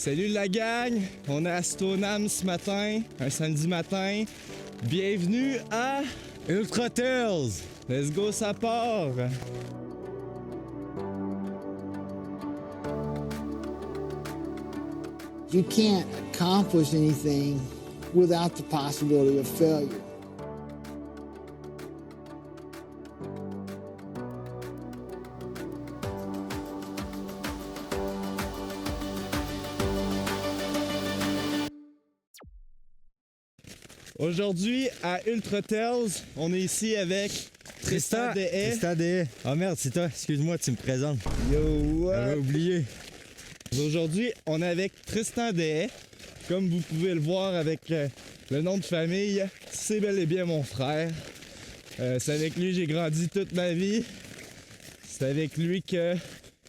Salut la gang, on est à Stoneham ce matin, un samedi matin. Bienvenue à Ultra Tales! Let's go, ça part! You can't accomplish anything without the possibility of failure. Aujourd'hui, à Ultra Tales, on est ici avec Tristan Deshaies. Tristan Deshaies. Oh merde, c'est toi. Excuse-moi, tu me présentes. Yo, J'avais oublié. Aujourd'hui, on est avec Tristan Deshaies. Comme vous pouvez le voir avec le nom de famille, c'est bel et bien mon frère. C'est avec lui que j'ai grandi toute ma vie. C'est avec lui que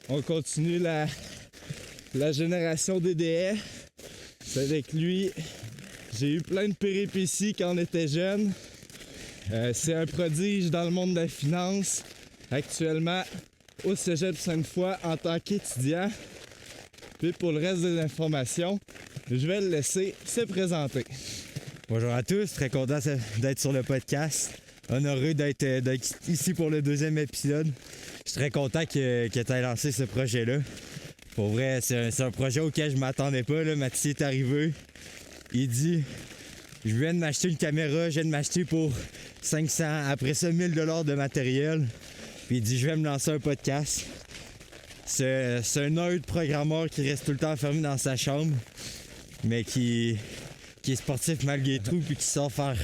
on continue la génération des Deshaies. C'est avec lui j'ai eu plein de péripéties quand on était jeune. C'est un prodige dans le monde de la finance. Actuellement, au Cégep Sainte-Foy en tant qu'étudiant. Puis pour le reste des informations, je vais le laisser se présenter. Bonjour à tous, très content d'être sur le podcast. Honoré d'être ici pour le deuxième épisode. Je suis très content que tu aies lancé ce projet-là. Pour vrai, c'est un projet auquel je m'attendais pas. Là. Mathieu est arrivé. Il dit, je viens de m'acheter une caméra, je viens de m'acheter pour 500, après ça 1000 $ de matériel. Puis il dit, je vais me lancer un podcast. C'est un nerd programmeur qui reste tout le temps enfermé dans sa chambre, mais qui est sportif malgré tout, puis qui sort faire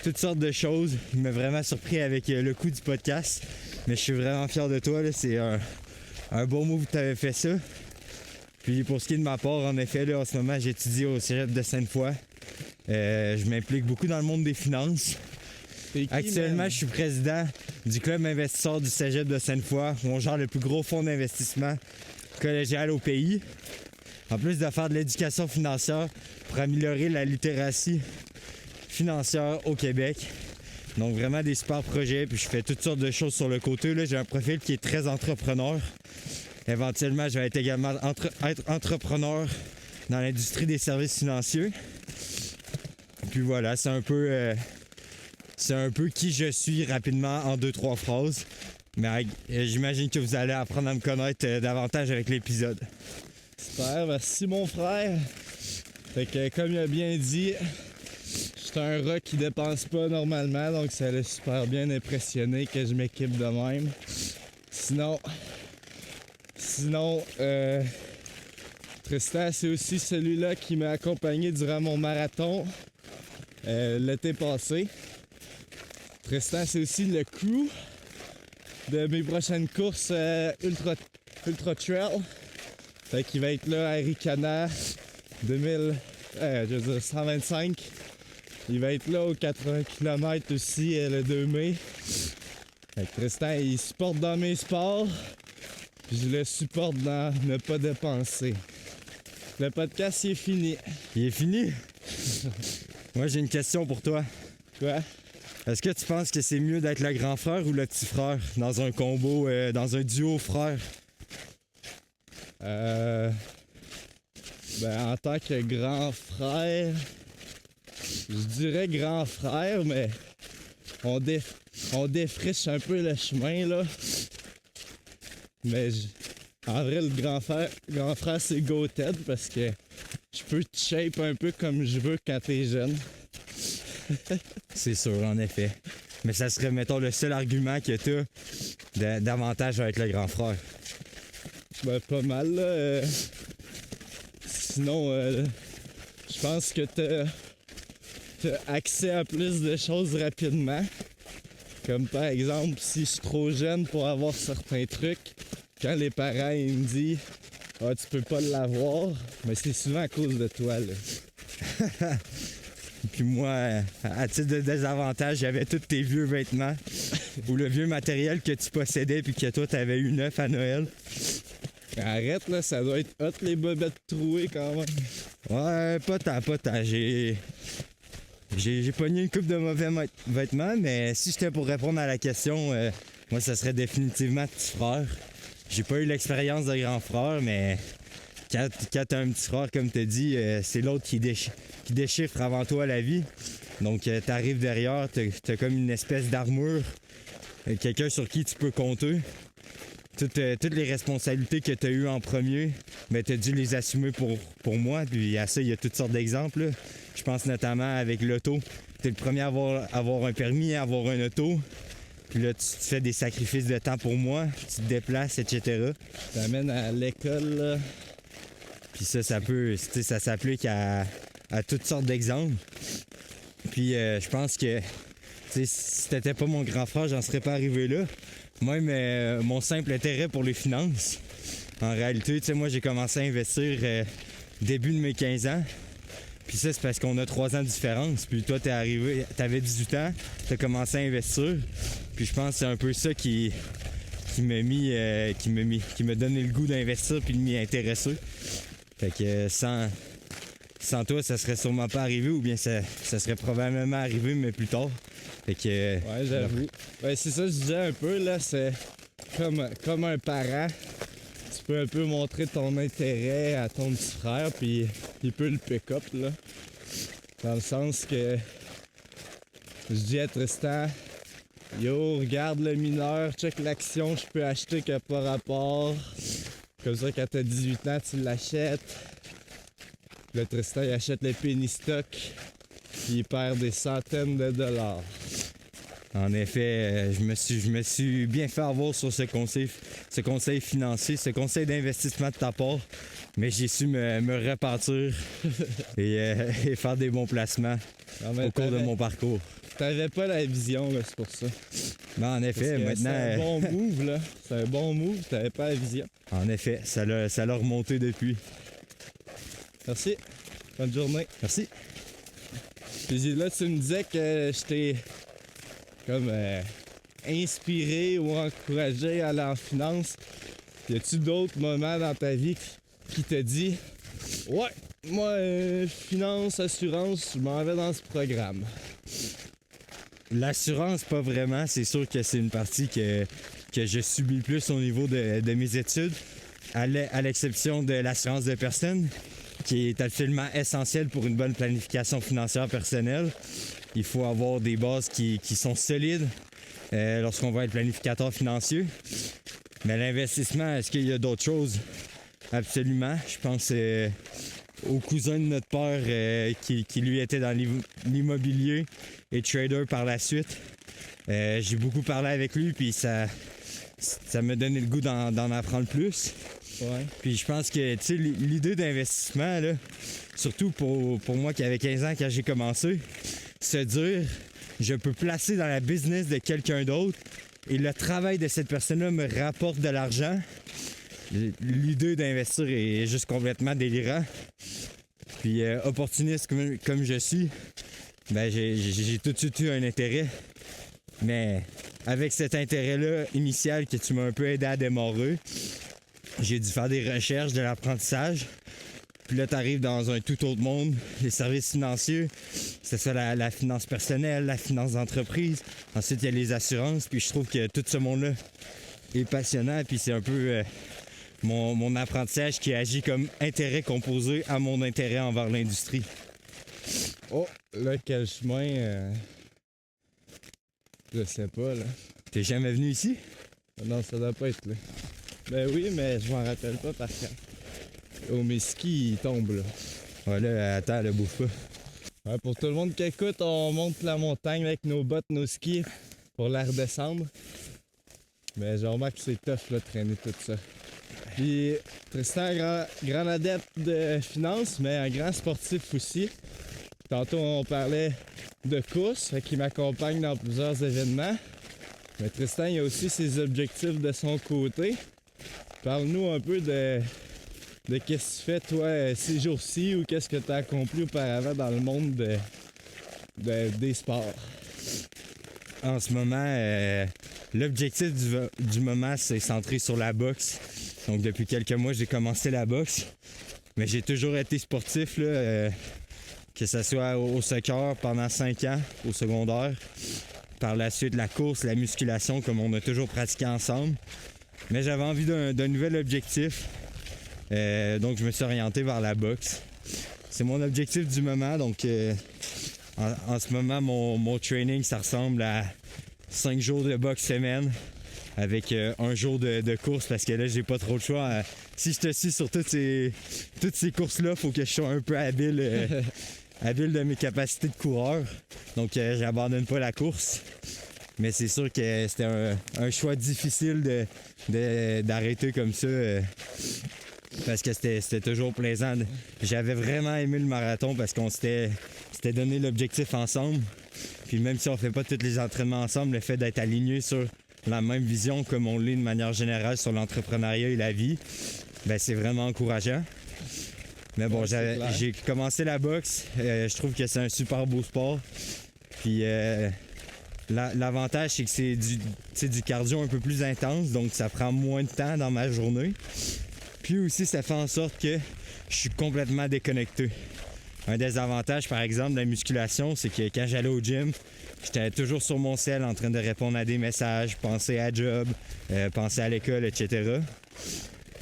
toutes sortes de choses. Il m'a vraiment surpris avec le coup du podcast. Mais je suis vraiment fier de toi, là. C'est un bon move que tu avais fait ça. Puis pour ce qui est de ma part, en effet, là, en ce moment, j'étudie au Cégep de Sainte-Foy. Je m'implique beaucoup dans le monde des finances. Actuellement, je suis président du club investisseur du Cégep de Sainte-Foy, où on gère le plus gros fonds d'investissement collégial au pays. En plus de faire de l'éducation financière pour améliorer la littératie financière au Québec. Donc vraiment des super projets, puis je fais toutes sortes de choses sur le côté. Là, j'ai un profil qui est très entrepreneur. Éventuellement, je vais être également être entrepreneur dans l'industrie des services financiers. Puis voilà, c'est un peu qui je suis rapidement en 2-3 phrases. Mais j'imagine que vous allez apprendre à me connaître davantage avec l'épisode. Super, merci mon frère. Fait que comme il a bien dit, je suis un rat qui dépense pas normalement, donc ça l'a super bien impressionné que je m'équipe de même. Sinon, Tristan, c'est aussi celui-là qui m'a accompagné durant mon marathon l'été passé. Tristan, c'est aussi le crew de mes prochaines courses Ultra Trail. Fait qu'il va être là à Ricana 125. Il va être là aux 80 km aussi le 2 mai. Fait que Tristan, il supporte dans mes sports. Je le supporte dans ne pas dépenser. Le podcast, il est fini. Il est fini? Moi, j'ai une question pour toi. Quoi? Est-ce que tu penses que c'est mieux d'être le grand frère ou le petit frère dans un combo, dans un duo frère? En tant que grand frère, je dirais grand frère, mais on défriche un peu le chemin, là. Mais en vrai, le grand frère, c'est Goated parce que je peux te shape un peu comme je veux quand t'es jeune. C'est sûr, en effet. Mais ça serait, mettons, le seul argument que t'as d'avantage avec le grand frère. Ben, pas mal, là. Sinon, je pense que t'as accès à plus de choses rapidement. Comme par exemple, si je suis trop jeune pour avoir certains trucs, quand les parents ils me disent « Ah, tu peux pas l'avoir », mais c'est souvent à cause de toi, là. Puis moi, à titre de désavantage, j'avais tous tes vieux vêtements ou le vieux matériel que tu possédais puis que toi, t'avais eu neuf à Noël. Arrête, là, ça doit être hot, les bobettes trouées, quand même. Ouais, pas tant. J'ai pogné une couple de mauvais vêtements, mais si j'étais pour répondre à la question, moi, ça serait définitivement petit frère. J'ai pas eu l'expérience de grand frère, mais quand t'as un petit frère, comme t'as dit, c'est l'autre qui déchiffre avant toi la vie. Donc, t'arrives derrière, t'as comme une espèce d'armure, quelqu'un sur qui tu peux compter. Toutes les responsabilités que tu as eues en premier, mais tu as dû les assumer pour moi. Puis à ça, il y a toutes sortes d'exemples. Je pense notamment avec l'auto. Tu es le premier à avoir un permis, à avoir un auto. Puis là, tu te fais des sacrifices de temps pour moi. Tu te déplaces, etc. Tu t'amènes à l'école, là. Puis ça s'applique à toutes sortes d'exemples. Puis je pense que si t'étais pas mon grand frère, j'en serais pas arrivé là. Même mon simple intérêt pour les finances. En réalité, moi, j'ai commencé à investir début de mes 15 ans. Puis ça, c'est parce qu'on a 3 ans de différence. Puis toi, t'avais 18 ans, t'as commencé à investir. Puis je pense que c'est un peu ça qui m'a donné le goût d'investir puis de m'y intéresser. Fait que sans toi, ça serait sûrement pas arrivé, ou bien ça serait probablement arrivé, mais plus tard. Fait que... Ouais, j'avoue. Ouais, c'est ça que je disais un peu, là, c'est comme un parent. Tu peux un peu montrer ton intérêt à ton petit frère, puis il peut le pick-up, là. Dans le sens que je dis à Tristan, yo, regarde le mineur, check l'action, je peux acheter qu'il n'y a pas rapport. Comme ça, quand t'as 18 ans, tu l'achètes. Le Tristan, il achète le penny stock, puis il perd des centaines de dollars. En effet, je me suis bien fait avoir sur ce conseil financier, ce conseil d'investissement de ta part, mais j'ai su me repartir et faire des bons placements au cours de mon parcours. T'avais pas la vision, là, c'est pour ça. Mais en effet, maintenant... C'est un bon move, là. C'est un bon move, t'avais pas la vision. En effet, ça l'a remonté depuis. Merci. Bonne journée. Merci. Puis là, tu me disais que je t'ai comme inspiré ou encouragé à aller en finance. Y a-tu d'autres moments dans ta vie qui te dit ouais, moi, finance, assurance, je m'en vais dans ce programme? L'assurance, pas vraiment. C'est sûr que c'est une partie que je subis le plus au niveau de mes études, à l'exception de l'assurance de personnes, qui est absolument essentielle pour une bonne planification financière personnelle. Il faut avoir des bases qui sont solides lorsqu'on va être planificateur financier. Mais l'investissement, est-ce qu'il y a d'autres choses? Absolument. Je pense au cousin de notre père qui lui était dans l'immobilier et trader par la suite. J'ai beaucoup parlé avec lui, puis ça m'a donné le goût d'en apprendre plus. Ouais. Puis je pense que l'idée d'investissement, là, surtout pour moi qui avait 15 ans quand j'ai commencé, se dire je peux placer dans la business de quelqu'un d'autre et le travail de cette personne-là me rapporte de l'argent. L'idée d'investir est juste complètement délirant. Puis opportuniste comme je suis, ben j'ai tout de suite eu un intérêt. Mais avec cet intérêt-là initial que tu m'as un peu aidé à démarrer, j'ai dû faire des recherches, de l'apprentissage. Puis là, tu arrives dans un tout autre monde, les services financiers. C'est ça, la finance personnelle, la finance d'entreprise. Ensuite, il y a les assurances. Puis je trouve que tout ce monde-là est passionnant. Puis c'est un peu mon apprentissage qui agit comme intérêt composé à mon intérêt envers l'industrie. Oh, là, quel chemin? Je sais pas, là. T'es jamais venu ici? Non, ça doit pas être là. Ben oui, mais je m'en rappelle pas par contre. Oh, mes skis, ils tombent, là. Ouais, là, attends, le bouffe pas. Ouais, pour tout le monde qui écoute, on monte la montagne avec nos bottes, nos skis, pour la redescendre. Mais je remarque que c'est tough, là, de traîner tout ça. Puis, Tristan, grand adepte de finance, mais un grand sportif aussi. Tantôt, on parlait de course, fait qu'il m'accompagne dans plusieurs événements. Mais Tristan, il a aussi ses objectifs de son côté. Parle-nous un peu de qu'est-ce que tu fais, toi, ces jours-ci, ou qu'est-ce que tu as accompli auparavant dans le monde des sports. En ce moment, l'objectif du moment, c'est centré sur la boxe. Donc, depuis quelques mois, j'ai commencé la boxe. Mais j'ai toujours été sportif, là, que ce soit au soccer pendant 5 ans, au secondaire. Par la suite, la course, la musculation, comme on a toujours pratiqué ensemble. Mais j'avais envie d'un nouvel objectif. Donc je me suis orienté vers la boxe. C'est mon objectif du moment, donc en ce moment mon training ça ressemble à 5 jours de boxe semaine avec un jour de course parce que là j'ai pas trop le choix. Si je te suis sur toutes ces courses-là, faut que je sois un peu habile de mes capacités de coureur. Donc j'abandonne pas la course. Mais c'est sûr que c'était un choix difficile d'arrêter comme ça. Parce que c'était toujours plaisant. J'avais vraiment aimé le marathon parce qu'on s'était donné l'objectif ensemble. Puis même si on fait pas tous les entraînements ensemble, le fait d'être aligné sur la même vision comme on l'est de manière générale sur l'entrepreneuriat et la vie, ben c'est vraiment encourageant. Mais bon, j'ai commencé la boxe. Je trouve que c'est un super beau sport. Puis l'avantage, c'est que c'est du cardio un peu plus intense, donc ça prend moins de temps dans ma journée. Puis aussi, ça fait en sorte que je suis complètement déconnecté. Un des avantages, par exemple, de la musculation, c'est que quand j'allais au gym, j'étais toujours sur mon cell en train de répondre à des messages, penser à job, penser à l'école, etc.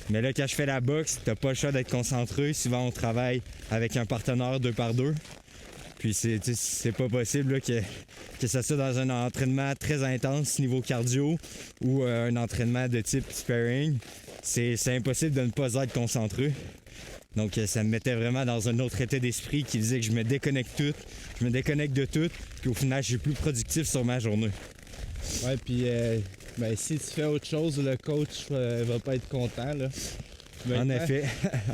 Mais là, quand je fais la boxe, t'as pas le choix d'être concentré. Souvent, on travaille avec un partenaire 2 par 2. Puis c'est pas possible là, que ça soit dans un entraînement très intense niveau cardio ou un entraînement de type sparring. C'est impossible de ne pas être concentré. Donc ça me mettait vraiment dans un autre état d'esprit qui disait que je me déconnecte de tout, puis au final je suis plus productif sur ma journée. Ouais, puis si tu fais autre chose, le coach va pas être content, là.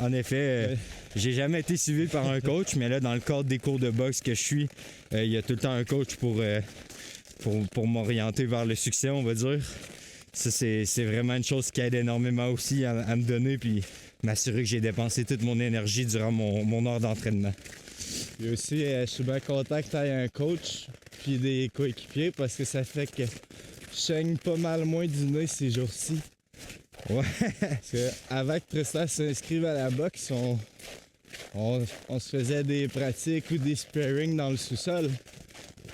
En effet, j'ai jamais été suivi par un coach, mais là dans le cadre des cours de boxe que je suis, il y a tout le temps un coach pour m'orienter vers le succès, on va dire. Ça, c'est vraiment une chose qui aide énormément aussi à me donner puis m'assurer que j'ai dépensé toute mon énergie durant mon heure d'entraînement. Et aussi, je suis bien content que tu aies un coach puis des coéquipiers parce que ça fait que je saigne pas mal moins du nez ces jours-ci. Ouais. Parce que avant que Tristan s'inscrive à la boxe, on se faisait des pratiques ou des sparring dans le sous-sol.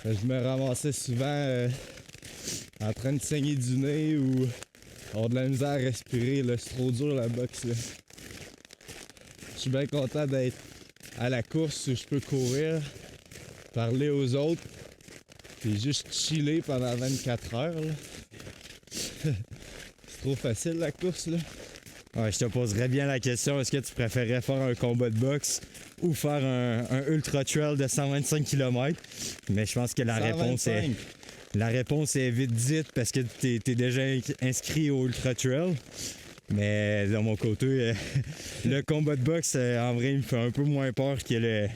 Je me ramassais souvent en train de saigner du nez ou avoir de la misère à respirer. Là. C'est trop dur la boxe. Là. Je suis bien content d'être à la course où je peux courir, parler aux autres, puis juste chiller pendant 24 heures. Là. C'est trop facile la course là. Ouais, je te poserais bien la question, est-ce que tu préférerais faire un combat de boxe ou faire un ultra trail de 125 km? Mais je pense que la réponse est vite dite parce que tu es déjà inscrit au ultra trail. Mais de mon côté, le combat de boxe, en vrai, il me fait un peu moins peur que le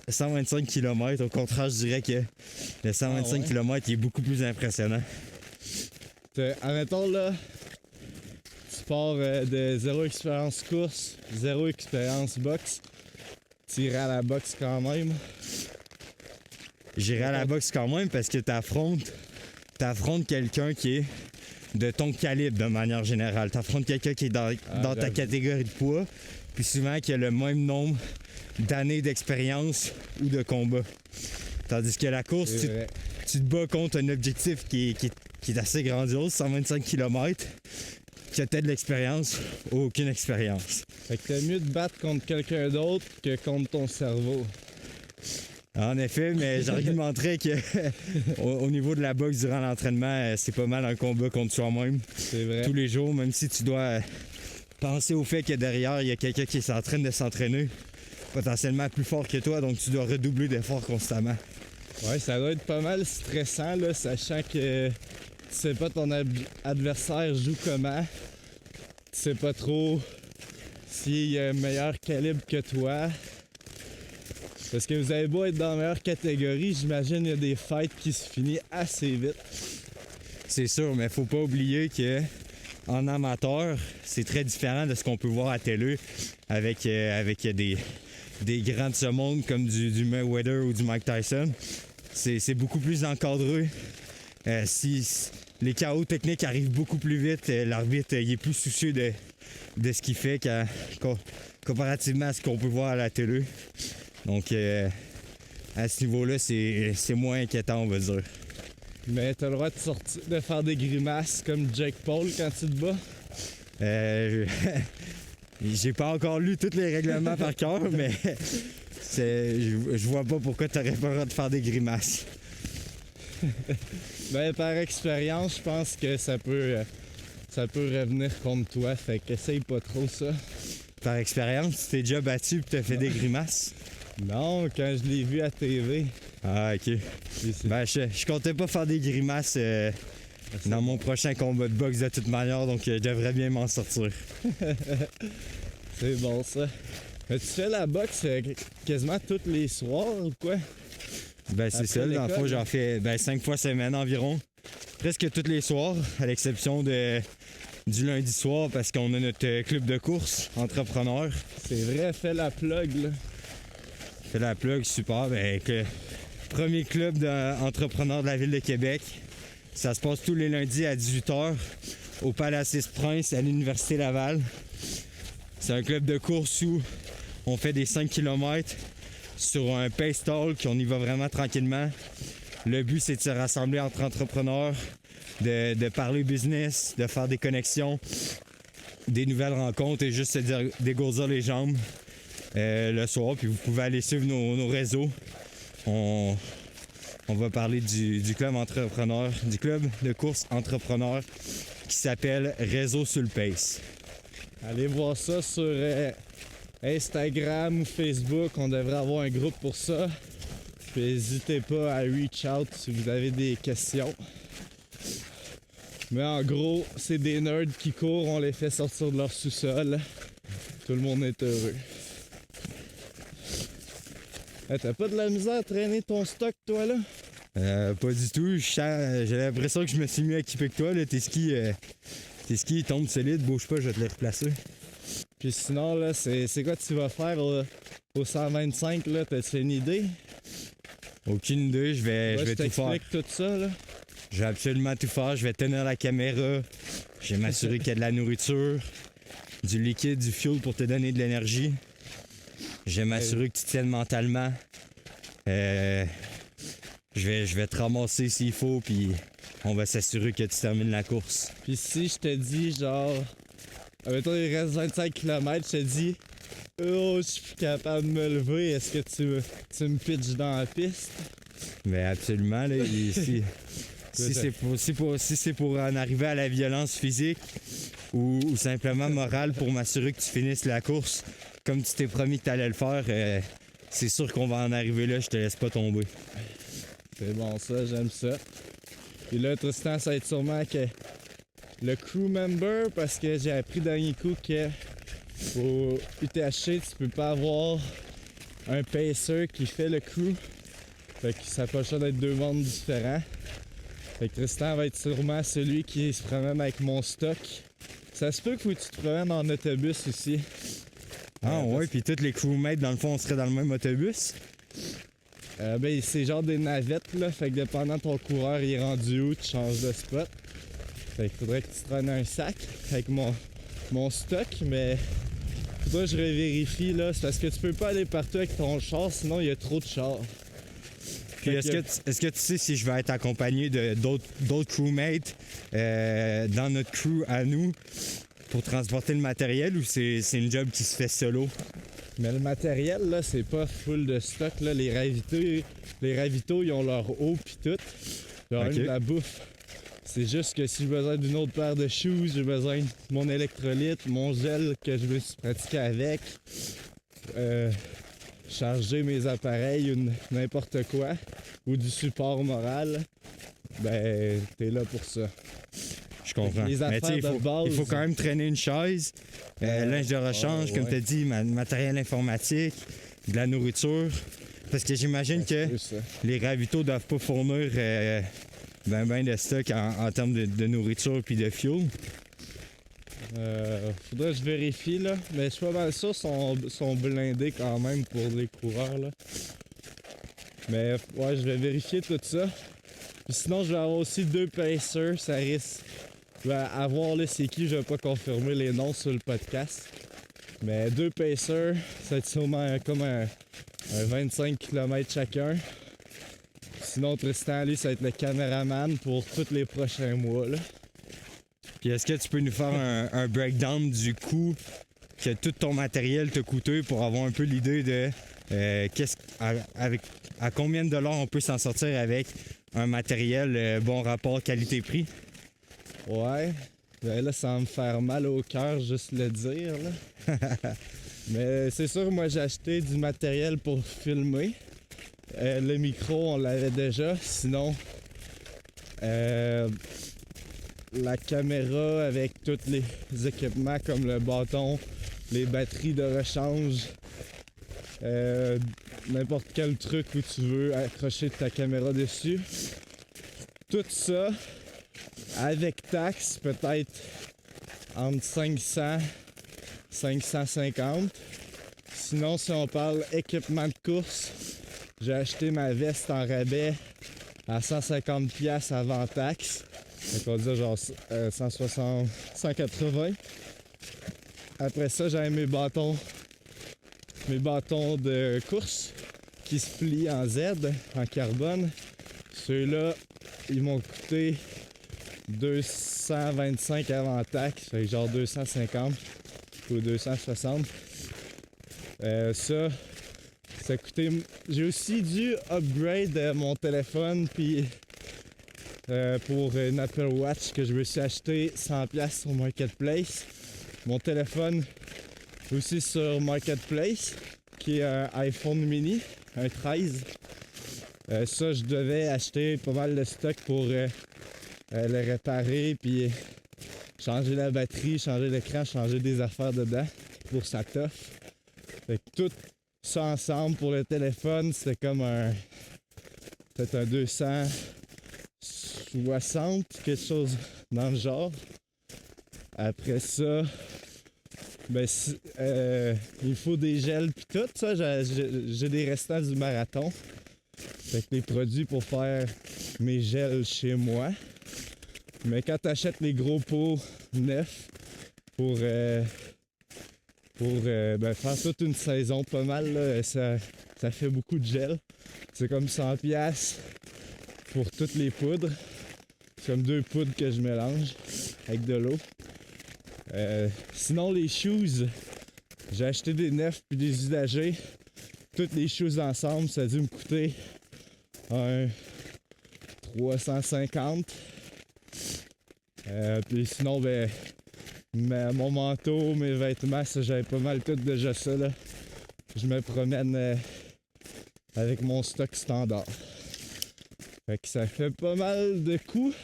125 km. Au contraire, je dirais que le 125 km il est beaucoup plus impressionnant. Admettons là, tu pars de zéro expérience course, zéro expérience boxe, tu irais à la boxe quand même. J'irai à la boxe quand même parce que t'affrontes quelqu'un qui est de ton calibre de manière générale. T'affrontes quelqu'un qui est dans ta catégorie de poids, puis souvent qui a le même nombre d'années d'expérience ou de combat. Tandis que la course, tu te bats contre un objectif qui est assez grandiose, 125 km, qui a peut-être de l'expérience ou aucune expérience. Fait que t'es mieux de battre contre quelqu'un d'autre que contre ton cerveau. En effet, mais j'argumenterais que au niveau de la boxe durant l'entraînement, c'est pas mal un combat contre soi-même. C'est vrai. Tous les jours, même si tu dois penser au fait que derrière, il y a quelqu'un qui est en train de s'entraîner, potentiellement plus fort que toi, donc tu dois redoubler d'efforts constamment. Ouais, ça doit être pas mal stressant, là, sachant que tu sais pas ton adversaire joue comment. Tu sais pas trop s'il a un meilleur calibre que toi. Parce que vous avez beau être dans la meilleure catégorie, j'imagine qu'il y a des fights qui se finissent assez vite. C'est sûr, mais faut pas oublier que en amateur, c'est très différent de ce qu'on peut voir à télé avec des grands de ce monde comme du Mayweather ou du Mike Tyson. C'est beaucoup plus encadré. Si les KO techniques arrivent beaucoup plus vite, l'arbitre il est plus soucieux de ce qu'il fait comparativement à ce qu'on peut voir à la télé. Donc, à ce niveau-là, c'est moins inquiétant, on va dire. Mais t'as le droit de faire des grimaces comme Jake Paul quand tu te bats? J'ai pas encore lu tous les règlements par cœur, mais je vois pas pourquoi t'aurais pas le droit de faire des grimaces. Ben, par expérience, je pense que ça peut revenir contre toi, fait qu'essaye pas trop ça. Par expérience, tu t'es déjà battu et t'as fait des grimaces? Non, quand je l'ai vu à TV. Ah, ok. Ben, je comptais pas faire des grimaces dans mon prochain combat de boxe de toute manière, donc je devrais bien m'en sortir. C'est bon ça. Mais tu fais la boxe quasiment tous les soirs ou quoi? Ben, c'est Après ça. Dans le fond, l'école? j'en fais 5 fois semaine environ. Presque tous les soirs, à l'exception du lundi soir, parce qu'on a notre club de course entrepreneur. C'est vrai, fais la plug là. Fais la plug, super. Ben, premier club d'entrepreneurs de la ville de Québec. Ça se passe tous les lundis à 18h au Palace Prince à l'Université Laval. C'est un club de course où on fait des 5 km sur un pace talk, on y va vraiment tranquillement. Le but, c'est de se rassembler entre entrepreneurs, de parler business, de faire des connexions, des nouvelles rencontres et juste se dégourdir les jambes le soir. Puis vous pouvez aller suivre nos réseaux. On va parler du club entrepreneur, du club de course entrepreneur qui s'appelle Réseau sur le Pace. Allez voir ça sur Instagram ou Facebook, on devrait avoir un groupe pour ça. Puis n'hésitez pas à reach out si vous avez des questions. Mais en gros, c'est des nerds qui courent, on les fait sortir de leur sous-sol. Tout le monde est heureux. Hey, t'as pas de la misère à traîner ton stock, toi, là? Pas du tout. J'ai l'impression que je me suis mieux équipé que toi. Là. Tes skis ils tombent solides. Bouge pas, je vais te les replacer. Puis sinon, là, c'est quoi tu vas faire au 125, là? T'as-tu une idée? Aucune idée. Je vais tout faire. Je tout ça, là. Je vais absolument tout faire. Je vais tenir la caméra. Je vais m'assurer qu'il y a de la nourriture, du liquide, du fuel pour te donner de l'énergie. Je vais m'assurer que tu tiennes mentalement. Je vais te ramasser s'il faut, puis on va s'assurer que tu termines la course. Puis si je te dis, genre, mettons, il reste 25 km, je te dis, oh, je suis plus capable de me lever, est-ce que tu me pitches dans la piste? Mais absolument, là, si c'est pour en arriver à la violence physique ou simplement morale pour m'assurer que tu finisses la course comme tu t'es promis que tu allais le faire, c'est sûr qu'on va en arriver là, je te laisse pas tomber. C'est bon ça, j'aime ça. Puis là, Tristan, ça va être sûrement que le crew member, parce que j'ai appris dernier coup que au UTHC, tu peux pas avoir un pacer qui fait le crew. Fait que ça peut pas d'être deux mondes différents. Fait que Tristan va être sûrement celui qui se promène avec mon stock. Ça se peut que tu te promènes en autobus aussi. Ah ouais, puis tous les crewmates, dans le fond, on serait dans le même autobus? Ben c'est genre des navettes là, fait que dépendant de ton coureur il est rendu où, tu changes de spot. Fait qu'il faudrait que tu te prennes un sac avec mon stock, mais faudrait que je revérifie là, c'est parce que tu peux pas aller partout avec ton char, sinon il y a trop de chars. Puis est-ce que tu sais si je vais être accompagné d'autres crewmates dans notre crew à nous pour transporter le matériel ou c'est une job qui se fait solo? Mais le matériel, là, c'est pas full de stock, là. Les ravitaux, ils ont leur eau pis tout. Ils ont de la bouffe. C'est juste que si j'ai besoin d'une autre paire de shoes, j'ai besoin de mon électrolyte, mon gel que je veux pratiquer avec, charger mes appareils ou n'importe quoi, ou du support moral, ben, t'es là pour ça. Je comprends. Les mais tu sais, il faut quand même traîner une chaise, linge de rechange, comme tu as dit, matériel informatique, de la nourriture. Parce que j'imagine que les ravitaux doivent pas fournir ben de stock en termes de nourriture puis de fuel. Faudrait que je vérifie, là. Mais je suis pas mal sûr sont blindés quand même pour les coureurs, là. Mais ouais, je vais vérifier tout ça. Puis sinon, je vais avoir aussi 2 pacers, ça risque. Je vais avoir là, c'est qui, je vais pas confirmer les noms sur le podcast. Mais 2 pacers, ça va être sûrement comme un 25 km chacun. Sinon, Tristan, lui, ça va être le caméraman pour tous les prochains mois, là. Puis est-ce que tu peux nous faire un breakdown du coût que tout ton matériel te coûteux pour avoir un peu l'idée de à combien de dollars on peut s'en sortir avec un matériel bon rapport qualité-prix. Ouais. Ben là, ça va me faire mal au cœur juste le dire, là. Mais c'est sûr, moi, j'ai acheté du matériel pour filmer. Le micro, on l'avait déjà. Sinon, la caméra avec tous les équipements comme le bâton, les batteries de rechange, n'importe quel truc où tu veux accrocher ta caméra dessus. Tout ça, avec taxes, peut-être entre 500 550. Sinon, si on parle équipement de course, j'ai acheté ma veste en rabais à 150$ avant taxe. Donc on va dire genre 160, 180. Après ça, j'avais mes bâtons de course qui se plient en Z, en carbone. Ceux-là, ils m'ont coûté 225 avant taxe, fait genre 250 ou 260. Ça a coûté. J'ai aussi dû upgrade mon téléphone puis pour une Apple Watch que je me suis acheté 100$ sur Marketplace. Mon téléphone aussi sur Marketplace qui est un iPhone mini, un 13. Ça, je devais acheter pas mal de stock pour le réparer puis changer la batterie, changer l'écran, changer des affaires dedans pour sa toffe. Fait que tout ça ensemble pour le téléphone, c'était comme peut-être un 260, quelque chose dans le genre. Après ça, ben, il faut des gels pis tout ça. J'ai des restants du marathon. Fait que les produits pour faire mes gels chez moi. Mais quand tu achètes les gros pots neufs pour faire toute une saison pas mal, là, ça fait beaucoup de gel. C'est comme 100$ pour toutes les poudres. C'est comme 2 poudres que je mélange avec de l'eau. Sinon les shoes, j'ai acheté des neufs puis des usagés. Toutes les shoes ensemble, ça a dû me coûter un 350. Puis sinon, ben, mon manteau, mes vêtements, ça, j'avais pas mal tout déjà ça, là. Je me promène avec mon stock standard. Fait que ça fait pas mal de coups.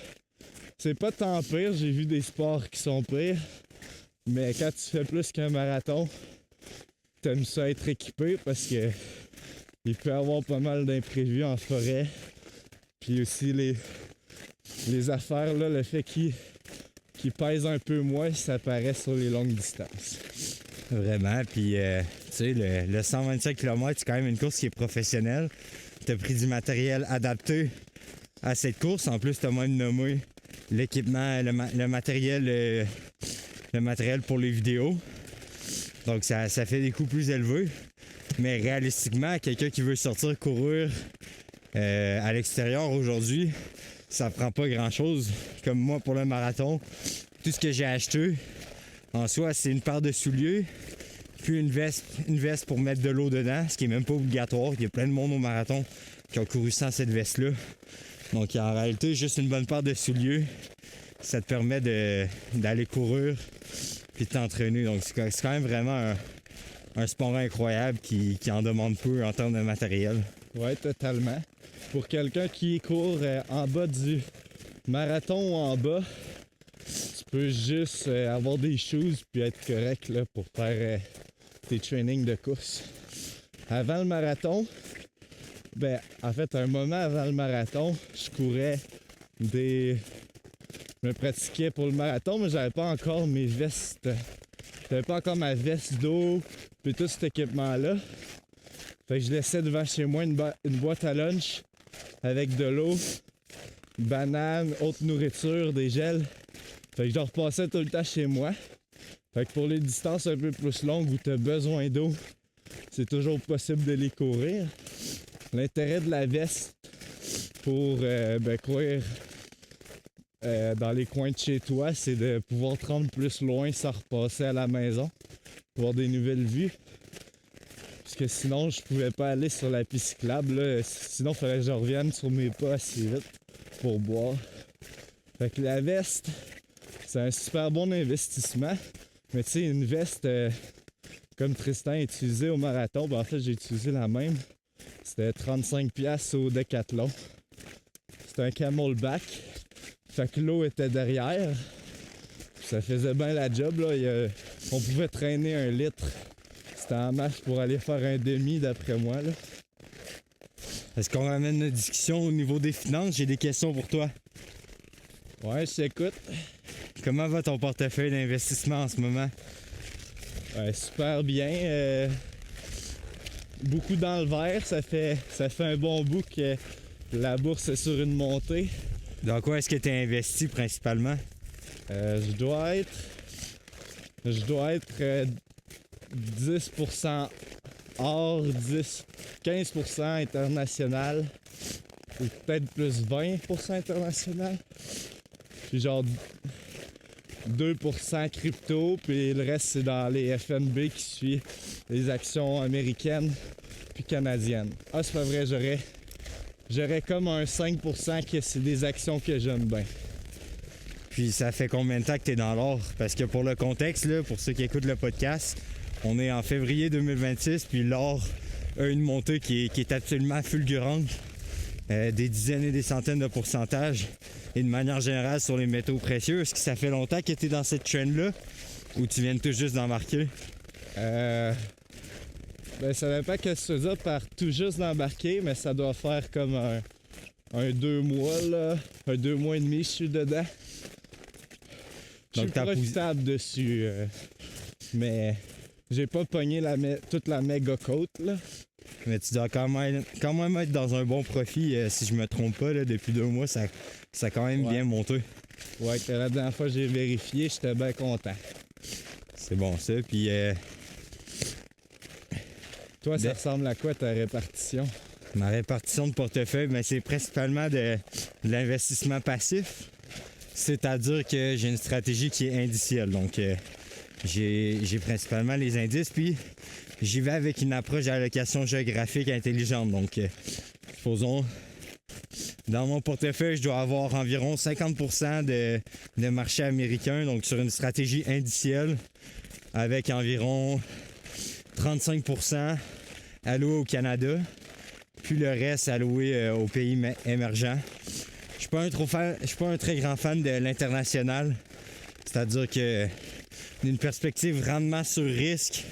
C'est pas tant pire, j'ai vu des sports qui sont pires. Mais quand tu fais plus qu'un marathon, t'aimes ça être équipé parce que il peut y avoir pas mal d'imprévus en forêt. Puis aussi les affaires, là, le fait qu'ils pèsent un peu moins, ça paraît sur les longues distances. Vraiment, puis tu sais, le 125 km, c'est quand même une course qui est professionnelle. T'as pris du matériel adapté à cette course. En plus, t'as même nommé l'équipement, le matériel pour les vidéos. Donc, ça fait des coûts plus élevés. Mais réalistiquement, quelqu'un qui veut sortir courir à l'extérieur aujourd'hui, ça prend pas grand-chose. Comme moi, pour le marathon, tout ce que j'ai acheté, en soi, c'est une paire de souliers, puis une veste pour mettre de l'eau dedans, ce qui est même pas obligatoire. Il y a plein de monde au marathon qui ont couru sans cette veste-là. Donc, en réalité, juste une bonne paire de souliers, ça te permet d'aller courir puis de t'entraîner. Donc, c'est quand même vraiment un sport incroyable qui en demande peu en termes de matériel. Ouais, totalement. Pour quelqu'un qui court en bas du marathon ou en bas, tu peux juste avoir des shoes puis être correct là, pour faire tes trainings de course. Avant le marathon, en fait, un moment avant le marathon, je courais je me pratiquais pour le marathon, mais j'avais pas encore mes vestes. J'avais pas encore ma veste d'eau puis tout cet équipement-là. Fait que je laissais devant chez moi une boîte à lunch avec de l'eau, bananes, autre nourriture, des gels. Fait que je repassais tout le temps chez moi. Fait que pour les distances un peu plus longues où tu as besoin d'eau, c'est toujours possible de les courir. L'intérêt de la veste pour courir dans les coins de chez toi, c'est de pouvoir te rendre plus loin sans repasser à la maison. voir des nouvelles vues. Parce que sinon, je pouvais pas aller sur la piste cyclable. Là. Sinon, il fallait que je revienne sur mes pas assez vite pour boire. Fait que la veste, c'est un super bon investissement. Mais tu sais, une veste comme Tristan a utilisé au marathon, ben en fait, j'ai utilisé la même. C'était 35$ au Decathlon. C'était un camelback. Fait que l'eau était derrière. Ça faisait bien la job, là. On pouvait traîner 1 litre. C'était en marche pour aller faire un demi, d'après moi, là. Est-ce qu'on ramène notre discussion au niveau des finances? J'ai des questions pour toi. Ouais, je t'écoute. Comment va ton portefeuille d'investissement en ce moment? Ouais, super bien. Beaucoup dans le vert. Ça fait un bon bout que la bourse est sur une montée. Dans quoi est-ce que tu as investi principalement? Je dois être 10% or, 15% international, ou peut-être plus 20% international. Puis genre 2% crypto, puis le reste c'est dans les FNB qui suit les actions américaines puis canadiennes. Ah, c'est pas vrai, j'aurais comme un 5% que c'est des actions que j'aime bien. Puis ça fait combien de temps que tu es dans l'or? Parce que pour le contexte, là, pour ceux qui écoutent le podcast, on est en février 2026, puis l'or a une montée qui est absolument fulgurante. Des dizaines et des centaines de pourcentages. Et de manière générale sur les métaux précieux. Est-ce que ça fait longtemps que tu es dans cette trend-là? Ou tu viens tout juste d'embarquer? Ben ça dépend qu'est-ce que tu veux dire par tout juste d'embarquer, mais ça doit faire comme un 2 mois, là. Un 2 mois et demi, je suis dedans. Je suis Donc, profitable dessus. Mais j'ai pas pogné toute la méga côte, là. Mais tu dois quand même être dans un bon profit, si je me trompe pas, là, depuis 2 mois, ça a quand même bien monté. Ouais, que la dernière fois que j'ai vérifié, j'étais bien content. C'est bon ça, puis Toi, ça ressemble à quoi ta répartition? ma répartition de portefeuille, mais c'est principalement de l'investissement passif. C'est-à-dire que j'ai une stratégie qui est indicielle. Donc, j'ai principalement les indices, puis j'y vais avec une approche d'allocation géographique intelligente. Donc, supposons, dans mon portefeuille, je dois avoir environ 50% de marché américain, donc sur une stratégie indicielle, avec environ 35% alloué au Canada, puis le reste alloué aux pays émergents. Je suis pas un très grand fan de l'international, c'est-à-dire que d'une perspective rendement sur risque,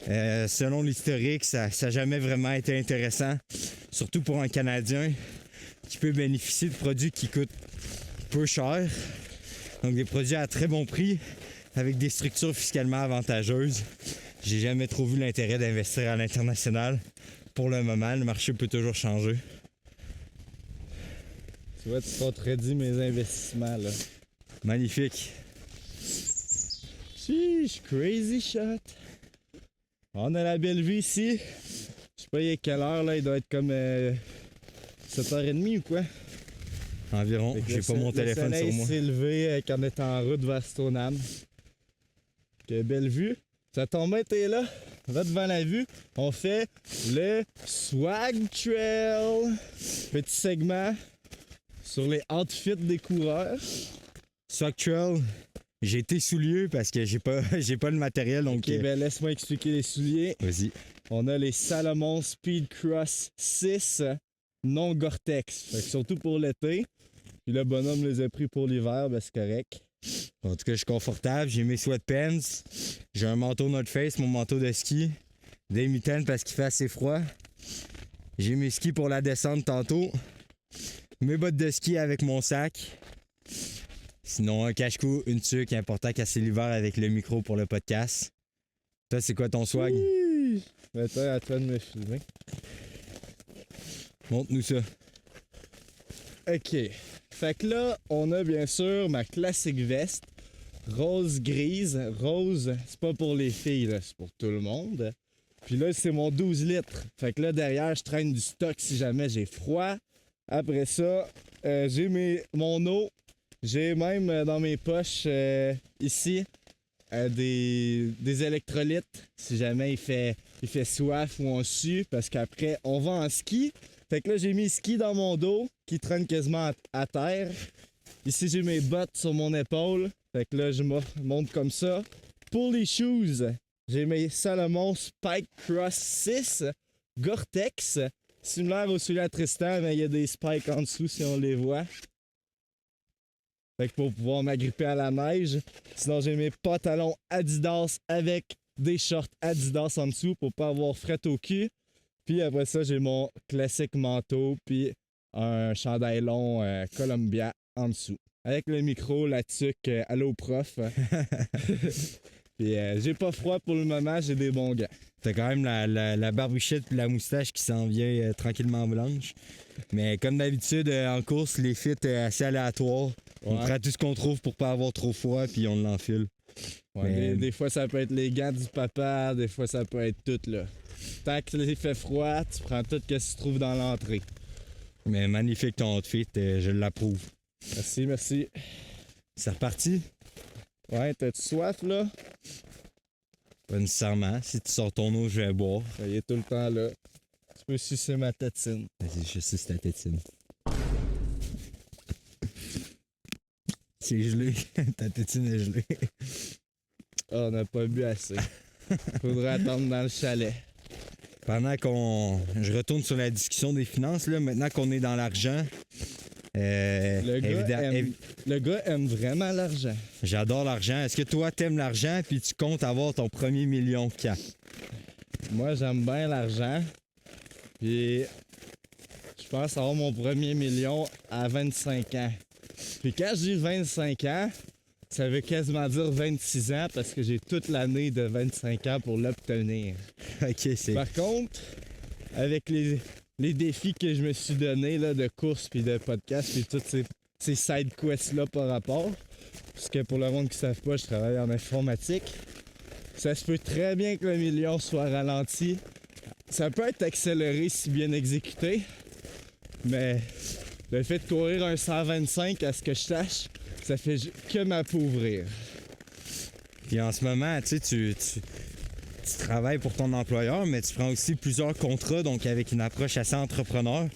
selon l'historique, ça n'a jamais vraiment été intéressant, surtout pour un Canadien qui peut bénéficier de produits qui coûtent peu cher, donc des produits à très bon prix avec des structures fiscalement avantageuses. J'ai jamais trop vu l'intérêt d'investir à l'international. Pour le moment, le marché peut toujours changer. Tu vois, tu contredis mes investissements, là. Magnifique. Sheesh, crazy shot. On a la belle vue ici. Je sais pas il est quelle heure, là. Il doit être comme 7h30 ou quoi. Environ. J'ai pas mon téléphone sur moi. Le soleil s'est levé quand on est en route vers Stoneham. Quelle belle vue. Ça tombe bien, t'es là. Va devant la vue. On fait le Swag Trail. Petit segment sur les outfits des coureurs. Swag Trail, j'ai été soulieux parce que j'ai pas le matériel. Donc, Ok, ben laisse-moi expliquer les souliers. vas-y. On a les Salomon Speed Cross 6 non Gore-Tex. Fait que surtout pour l'été. Puis le bonhomme les a pris pour l'hiver, ben c'est correct. En tout cas, je suis confortable. J'ai mes sweatpants. J'ai un manteau North Face, mon manteau de ski. Des mitaines parce qu'il fait assez froid. J'ai mes skis pour la descente tantôt. Mes bottes de ski avec mon sac. Sinon, un cache-cou, une tuque, important casser l'hiver avec le micro pour le podcast. Toi, c'est quoi ton swag? Oui. Attends, à toi de me filmer. Montre-nous ça. Ok. Fait que là, on a bien sûr ma classique veste. Rose-grise. Rose, c'est pas pour les filles, là, c'est pour tout le monde. Puis là, c'est mon 12 litres. Fait que là, derrière, je traîne du stock si jamais j'ai froid. Après ça, j'ai mon eau. J'ai même dans mes poches ici des électrolytes si jamais il fait soif ou on sue parce qu'après on va en ski. Fait que là j'ai mis ski dans mon dos qui traîne quasiment à terre. Ici j'ai mes bottes sur mon épaule. Fait que là je monte comme ça. Pour les shoes, j'ai mes Salomon Spike Cross 6 Gore-Tex. Similaire au celui à Tristan, mais il y a des spikes en dessous si on les voit. Fait que pour pouvoir m'agripper à la neige. Sinon, j'ai mes pantalons Adidas avec des shorts Adidas en dessous pour pas avoir fret au cul. Puis après ça, j'ai mon classique manteau puis un chandail long Columbia en dessous. Avec le micro, la tuque Allô prof. Puis j'ai pas froid pour le moment, j'ai des bons gants. T'as quand même la barbichette et la moustache qui s'en vient tranquillement blanche. Mais comme d'habitude, en course, les fits assez aléatoires. On prend tout ce qu'on trouve pour pas avoir trop froid, puis on l'enfile. Ouais, des fois, ça peut être les gants du papa, des fois, ça peut être tout, là. Tant qu'il fait froid, tu prends tout ce que tu trouves dans l'entrée. Mais magnifique ton outfit, je l'approuve. Merci, merci. C'est reparti? Ouais, t'as-tu soif, là? Pas nécessairement. Si tu sors ton eau, je vais boire. Il est tout le temps là. Tu peux sucer ma tétine. Vas-y, je suce ta tétine. C'est gelé. Ta tétine est gelée. Ah, on n'a pas bu assez. Faudrait attendre dans le chalet. Pendant je retourne sur la discussion des finances, là, maintenant qu'on est dans l'argent. Le gars aime vraiment l'argent. J'adore l'argent. Est-ce que toi, t'aimes l'argent puis tu comptes avoir ton premier million quand? Moi, j'aime bien l'argent. Puis, je pense avoir mon premier million à 25 ans. Puis quand je dis 25 ans, ça veut quasiment dire 26 ans parce que j'ai toute l'année de 25 ans pour l'obtenir. OK, c'est... Par contre, avec les défis que je me suis donnés là, de course puis de podcast puis toutes ces side quests là par rapport, parce que pour le monde qui ne savent pas, je travaille en informatique. Ça se peut très bien que le million soit ralenti. Ça peut être accéléré si bien exécuté, mais le fait de courir un 125 à ce que je sache, ça fait que m'appauvrir. Puis en ce moment, tu sais, tu travailles pour ton employeur, mais tu prends aussi plusieurs contrats, donc avec une approche assez entrepreneur.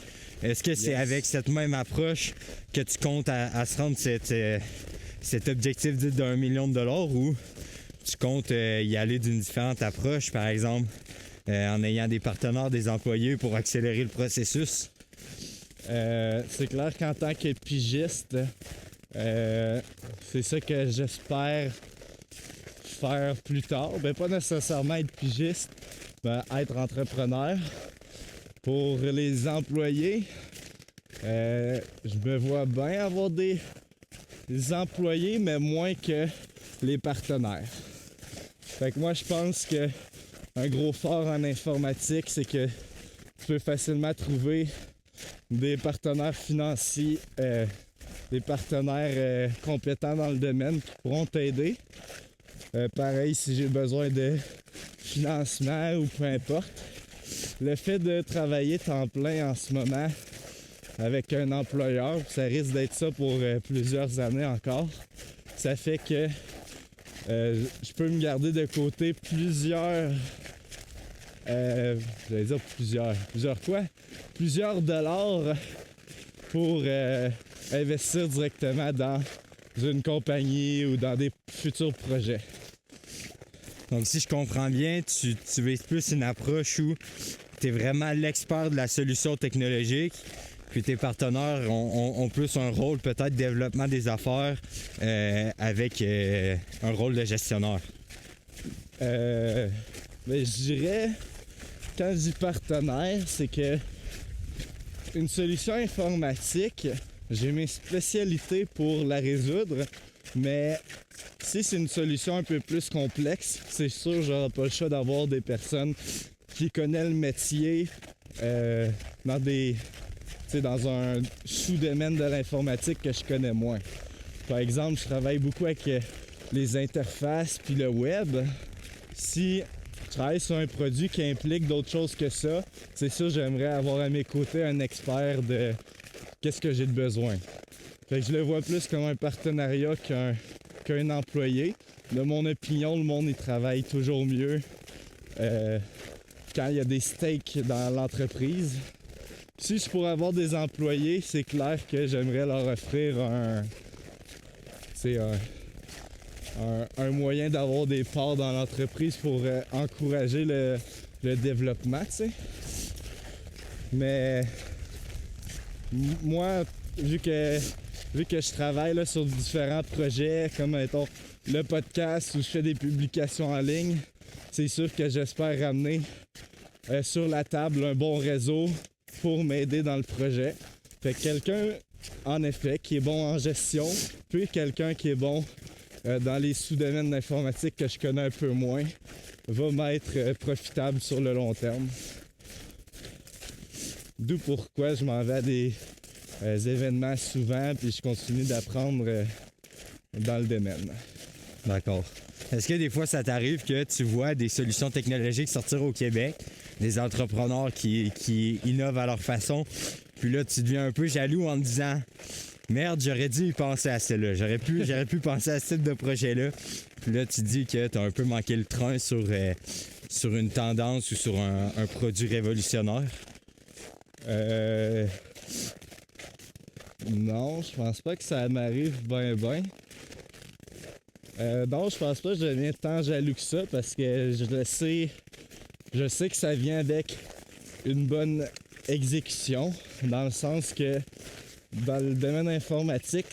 Est-ce que c'est avec cette même approche que tu comptes à se rendre cet objectif dit d'1 million de dollars ou tu comptes y aller d'une différente approche, par exemple, en ayant des partenaires, des employés pour accélérer le processus? C'est clair qu'en tant que pigiste, c'est ça que j'espère faire plus tard. Ben, pas nécessairement être pigiste, mais être entrepreneur. Pour les employés, je me vois bien avoir des employés, mais moins que les partenaires. Fait que moi, je pense que un gros fort en informatique, c'est que tu peux facilement trouver des partenaires financiers, des partenaires compétents dans le domaine qui pourront t'aider. Pareil, si j'ai besoin de financement ou peu importe. Le fait de travailler temps plein en ce moment avec un employeur, ça risque d'être ça pour plusieurs années encore. Ça fait que je peux me garder de côté plusieurs dollars pour investir directement dans une compagnie ou dans des futurs projets. Donc si je comprends bien, tu vises plus une approche où tu es vraiment l'expert de la solution technologique, puis tes partenaires ont plus un rôle peut-être développement des affaires avec un rôle de gestionnaire. Mais je dirais, quand je dis partenaire, c'est que une solution informatique, j'ai mes spécialités pour la résoudre, mais si c'est une solution un peu plus complexe, c'est sûr que j'aurai pas le choix d'avoir des personnes qui connaissent le métier dans un sous-domaine de l'informatique que je connais moins. Par exemple, je travaille beaucoup avec les interfaces puis le web. Si je travaille sur un produit qui implique d'autres choses que ça, c'est sûr j'aimerais avoir à mes côtés un expert de qu'est-ce que j'ai de besoin. Fait que je le vois plus comme un partenariat qu'un employé. de mon opinion, le monde il travaille toujours mieux quand il y a des stakes dans l'entreprise. Si je pourrais avoir des employés, c'est clair que j'aimerais leur offrir un moyen d'avoir des parts dans l'entreprise pour encourager le développement, tu sais. Mais moi, vu que je travaille là, sur différents projets, comme mettons le podcast où je fais des publications en ligne, c'est sûr que j'espère ramener sur la table un bon réseau pour m'aider dans le projet. Fait que quelqu'un, en effet, qui est bon en gestion, puis quelqu'un qui est bon dans les sous-domaines d'informatique que je connais un peu moins, va m'être profitable sur le long terme. D'où pourquoi je m'en vais à des événements souvent, puis je continue d'apprendre dans le domaine. D'accord. Est-ce que des fois, ça t'arrive que tu vois des solutions technologiques sortir au Québec, des entrepreneurs qui innovent à leur façon, puis là, tu deviens un peu jaloux en te disant « Merde, j'aurais dû y penser à celle-là. J'aurais pu penser à ce type de projet-là. » Puis là, tu dis que tu as un peu manqué le train sur une tendance ou sur un produit révolutionnaire. Non, je pense pas que ça m'arrive ben. Non, je pense pas que je deviens tant jaloux que ça parce que je sais que ça vient avec une bonne exécution, dans le sens que dans le domaine informatique,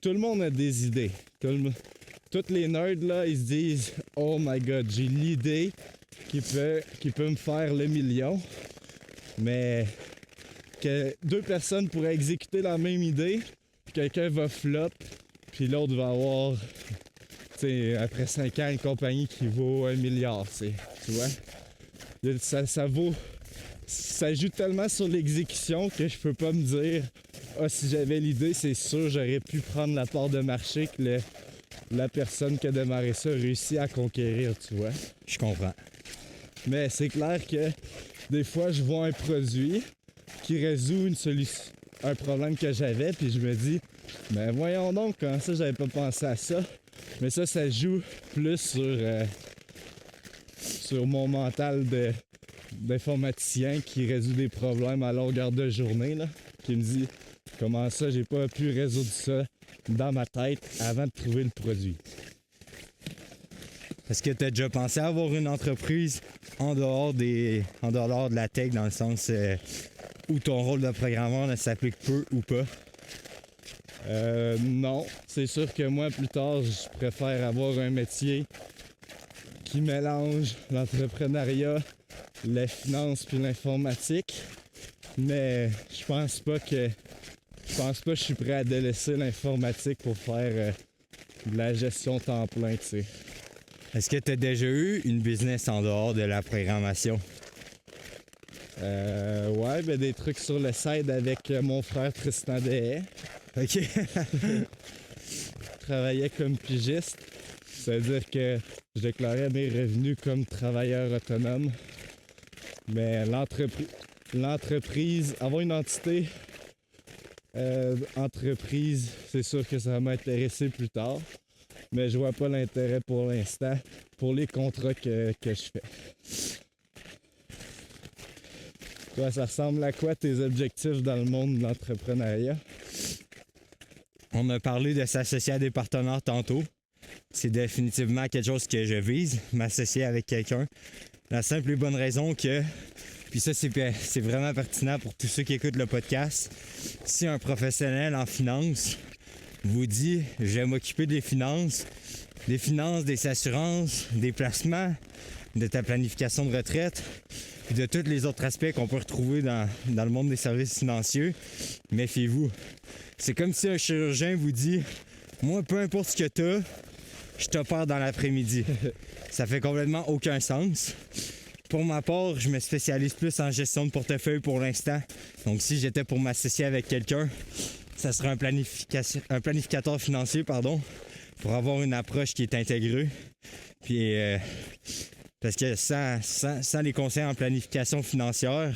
tout le monde a des idées. Tous les nerds là, ils se disent « Oh my god, j'ai l'idée qui peut me faire le million. » Mais que deux personnes pourraient exécuter la même idée, puis quelqu'un va flop, puis l'autre va avoir, après 5 ans, une compagnie qui vaut 1 milliard, tu vois. Ça joue tellement sur l'exécution que je peux pas me dire « Ah, si j'avais l'idée, c'est sûr, j'aurais pu prendre la part de marché que la personne qui a démarré ça a réussi à conquérir, tu vois. » Je comprends. Mais c'est clair que des fois, je vois un produit qui résout un problème que j'avais, puis je me dis, mais voyons donc, comment ça, j'avais pas pensé à ça. Mais ça joue plus sur mon mental d'informaticien qui résout des problèmes à longueur de journée, là, qui me dit, comment ça, j'ai pas pu résoudre ça dans ma tête avant de trouver le produit. Est-ce que tu as déjà pensé à avoir une entreprise en dehors de la tech, dans le sens où ton rôle de programmeur ne s'applique peu ou pas? Non. C'est sûr que moi, plus tard, je préfère avoir un métier qui mélange l'entrepreneuriat, la finance puis l'informatique. Mais je pense pas que je suis prêt à délaisser l'informatique pour faire de la gestion temps plein, tu sais. Est-ce que tu as déjà eu une business en dehors de la programmation? Ouais, ben des trucs sur le side avec mon frère Tristan Dehaye. OK. Je travaillais comme pigiste. Ça veut dire que je déclarais mes revenus comme travailleur autonome. Mais l'entreprise, avoir une entité entreprise, c'est sûr que ça va m'intéresser plus tard. Mais je vois pas l'intérêt pour l'instant pour les contrats que je fais. Toi, ça ressemble à quoi tes objectifs dans le monde de l'entrepreneuriat? On a parlé de s'associer à des partenaires tantôt. C'est définitivement quelque chose que je vise, m'associer avec quelqu'un. La simple et bonne raison que, puis ça c'est vraiment pertinent pour tous ceux qui écoutent le podcast, si un professionnel en finance vous dit « je vais m'occuper des finances, des assurances, des placements, de ta planification de retraite, et de tous les autres aspects qu'on peut retrouver dans le monde des services financiers, méfiez-vous. » C'est comme si un chirurgien vous dit « moi, peu importe ce que t'as, je t'opère dans l'après-midi. » Ça fait complètement aucun sens. Pour ma part, je me spécialise plus en gestion de portefeuille pour l'instant. Donc si j'étais pour m'associer avec quelqu'un, ça serait un planificateur financier, pour avoir une approche qui est intégrée. Puis parce que sans les conseils en planification financière,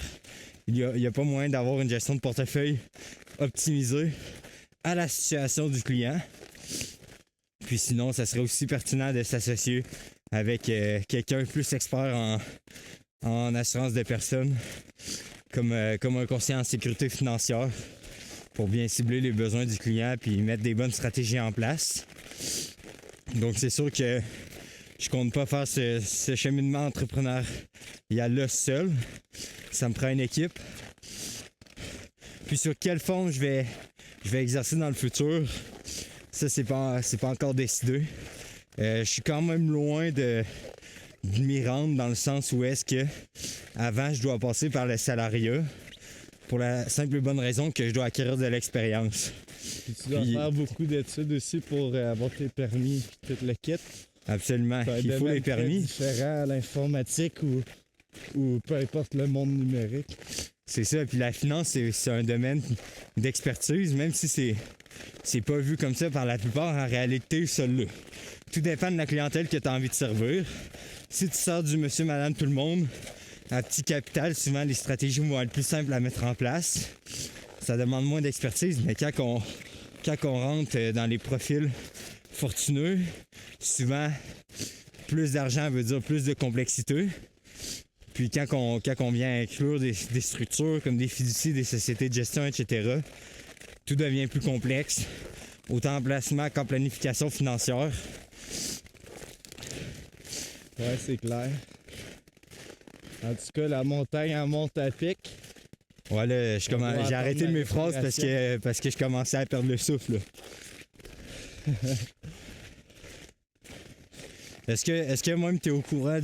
il y a pas moyen d'avoir une gestion de portefeuille optimisée à la situation du client. Puis sinon, ça serait aussi pertinent de s'associer avec quelqu'un plus expert en assurance de personnes, comme un conseiller en sécurité financière, pour bien cibler les besoins du client puis mettre des bonnes stratégies en place. Donc c'est sûr que je compte pas faire ce cheminement entrepreneurial-là seul. Ça me prend une équipe. Puis sur quelle forme je vais exercer dans le futur, ça c'est pas encore décidé. Je suis quand même loin de m'y rendre, dans le sens où est-ce que avant je dois passer par le salariat, pour la simple et bonne raison que je dois acquérir de l'expérience. Puis tu dois faire beaucoup d'études aussi pour avoir tes permis et tout le kit. Absolument, il faut les permis. Différent à l'informatique ou peu importe le monde numérique. C'est ça, puis la finance, c'est un domaine d'expertise, même si c'est pas vu comme ça par la plupart, en réalité, ça l'est. Tout dépend de la clientèle que tu as envie de servir. Si tu sors du monsieur, madame, tout le monde, à petit capital, souvent les stratégies vont être plus simples à mettre en place. Ça demande moins d'expertise, mais quand on rentre dans les profils fortuneux, souvent plus d'argent veut dire plus de complexité. Puis quand on vient inclure des structures comme des fiducies, des sociétés de gestion, etc., tout devient plus complexe, autant en placement qu'en planification financière. Ouais, c'est clair. En tout cas, la montagne en monte à pic. Ouais, là, j'ai arrêté mes phrases parce que je commençais à perdre le souffle. Là. Est-ce que même tu es au courant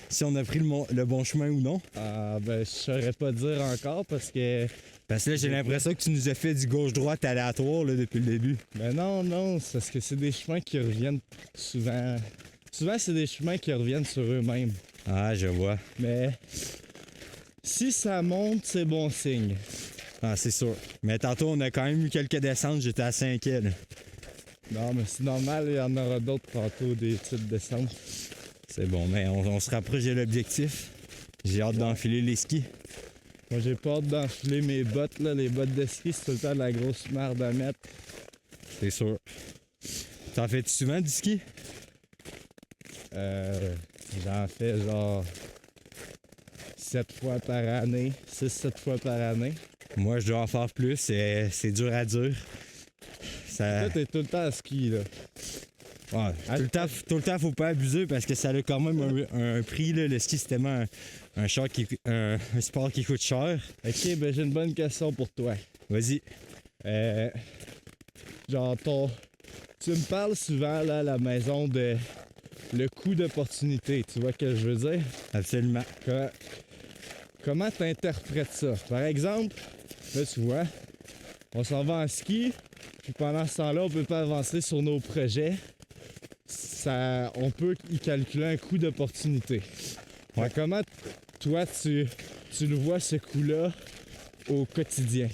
si on a pris le bon chemin ou non? Ah, ben, je saurais pas dire encore parce que là, j'ai l'impression que tu nous as fait du gauche-droite aléatoire là, depuis le début. Ben non, c'est parce que c'est des chemins qui reviennent souvent. Souvent, c'est des chemins qui reviennent sur eux-mêmes. Ah, je vois. Mais si ça monte, c'est bon signe. Ah, c'est sûr. Mais tantôt, on a quand même eu quelques descentes, j'étais assez inquiet. Là. Non, mais c'est normal, il y en aura d'autres tantôt, des petites descentes. C'est bon, mais on se rapproche de l'objectif. J'ai hâte d'enfiler les skis. Moi, j'ai pas hâte d'enfiler mes bottes, là. Les bottes de ski, c'est tout le temps de la grosse merde à mettre. C'est sûr. T'en fais-tu souvent du ski? J'en fais genre 7 fois par année, 6-7 fois par année. Moi, je dois en faire plus, c'est dur à dire. Toi, t'es tout le temps à ski, là. Ouais, tout le temps, faut pas abuser parce que ça a quand même un prix. Là. Le ski, c'est tellement un sport qui coûte cher. Ok, ben j'ai une bonne question pour toi. Vas-y. Genre, tu me parles souvent, là, à la maison de le coût d'opportunité. Tu vois ce que je veux dire? Absolument. Comment tu interprètes ça? Par exemple, là, tu vois, on s'en va en ski, puis pendant ce temps-là, on peut pas avancer sur nos projets. On peut y calculer un coût d'opportunité. Ouais. Comment toi, tu le vois, ce coût-là, au quotidien?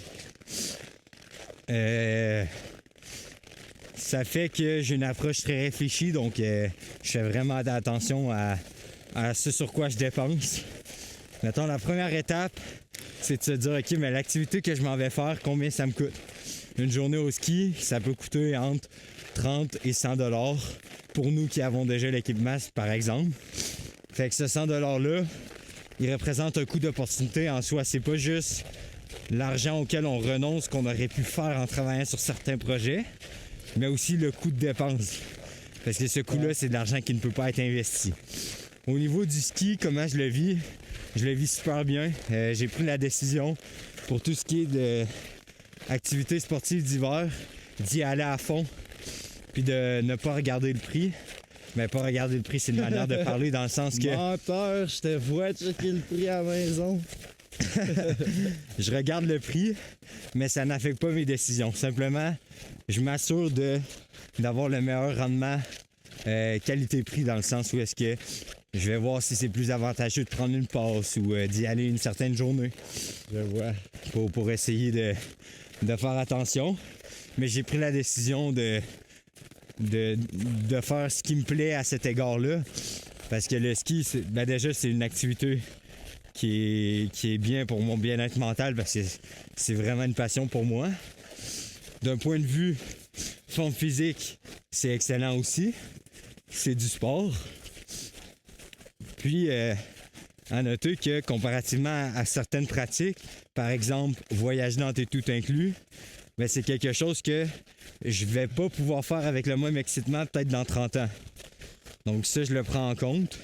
Ça fait que j'ai une approche très réfléchie, donc je fais vraiment attention à ce sur quoi je dépense. Mettons, la première étape, c'est de se dire, OK, mais l'activité que je m'en vais faire, combien ça me coûte? Une journée au ski, ça peut coûter entre 30 et 100 $ pour nous qui avons déjà l'équipement, par exemple. Fait que ce 100 $-là, il représente un coût d'opportunité en soi. C'est pas juste l'argent auquel on renonce qu'on aurait pu faire en travaillant sur certains projets, mais aussi le coût de dépense. Parce que ce coût-là, c'est de l'argent qui ne peut pas être investi. Au niveau du ski, comment je le vis? Je le vis super bien. J'ai pris la décision pour tout ce qui est de activités sportives d'hiver, d'y aller à fond, puis de ne pas regarder le prix. Mais pas regarder le prix, c'est une manière de parler dans le sens que... Menteur, je te vois checker le prix à la maison. Je regarde le prix, mais ça n'affecte pas mes décisions. Simplement, je m'assure d'avoir le meilleur rendement qualité-prix dans le sens où est-ce que je vais voir si c'est plus avantageux de prendre une passe ou d'y aller une certaine journée. Je vois. Pour essayer de faire attention. Mais j'ai pris la décision de faire ce qui me plaît à cet égard-là. Parce que le ski, déjà, c'est une activité qui est bien pour mon bien-être mental parce que c'est vraiment une passion pour moi. D'un point de vue forme physique, c'est excellent aussi. C'est du sport. Puis, à noter que comparativement à certaines pratiques, par exemple, voyager dans tes tout inclus, ben c'est quelque chose que je vais pas pouvoir faire avec le même excitement peut-être dans 30 ans. Donc ça, je le prends en compte.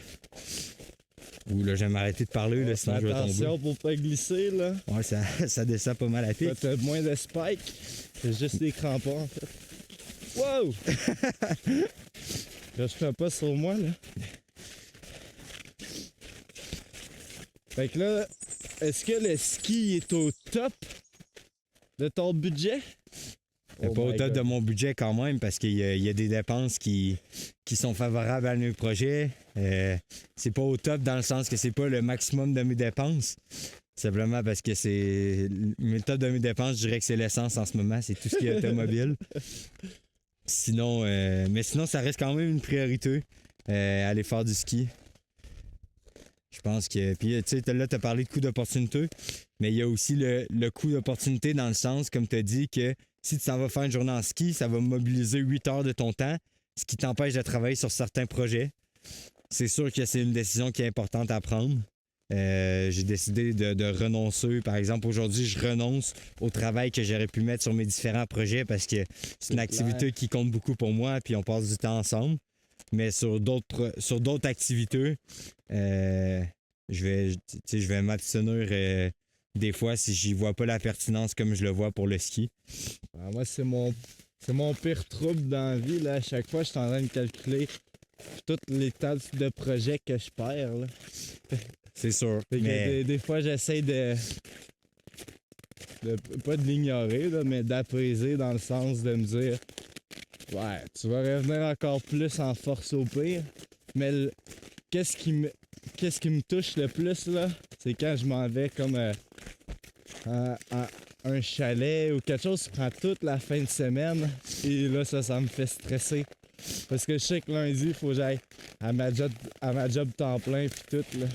Ouh, là, je vais m'arrêter de parler, là, sinon je vais tomber. Attention pour pas glisser, là. Ouais, ça descend pas mal à pic. T'as moins de spikes. C'est juste des crampons, en fait. Wow! Là, je fais pas sur moi, là. Fait que là, est-ce que le ski est au top de ton budget? Pas au top de mon budget quand même, parce qu'il y a des dépenses qui sont favorables à nos projets. C'est pas au top dans le sens que c'est pas le maximum de mes dépenses. Simplement parce que c'est... Le top de mes dépenses, je dirais que c'est l'essence en ce moment. C'est tout ce qui est automobile. Sinon, mais sinon, ça reste quand même une priorité. Aller faire du ski. Je pense que... Puis, tu sais, là, tu as parlé de coût d'opportunité, mais il y a aussi le coût d'opportunité dans le sens, comme tu as dit, que si tu t'en vas faire une journée en ski, ça va mobiliser 8 heures de ton temps, ce qui t'empêche de travailler sur certains projets. C'est sûr que c'est une décision qui est importante à prendre. J'ai décidé de renoncer. Par exemple, aujourd'hui, je renonce au travail que j'aurais pu mettre sur mes différents projets parce que c'est une activité qui compte beaucoup pour moi, puis on passe du temps ensemble. Mais sur d'autres activités, je vais m'abstenir des fois si j'y vois pas la pertinence comme je le vois pour le ski. Moi, c'est mon pire trouble dans la vie. Là. À chaque fois, je suis en train de calculer toutes les tas de projets que je perds. Là. C'est sûr. Mais... Des fois, j'essaie de pas de l'ignorer, là, mais d'apaiser dans le sens de me dire ouais, tu vas revenir encore plus en force au pire. Mais qu'est-ce qui me touche le plus, là, c'est quand je m'en vais comme à un chalet ou quelque chose qui prend toute la fin de semaine. Et là, ça me fait stresser. Parce que je sais que lundi, il faut que j'aille à ma job temps plein puis tout, là.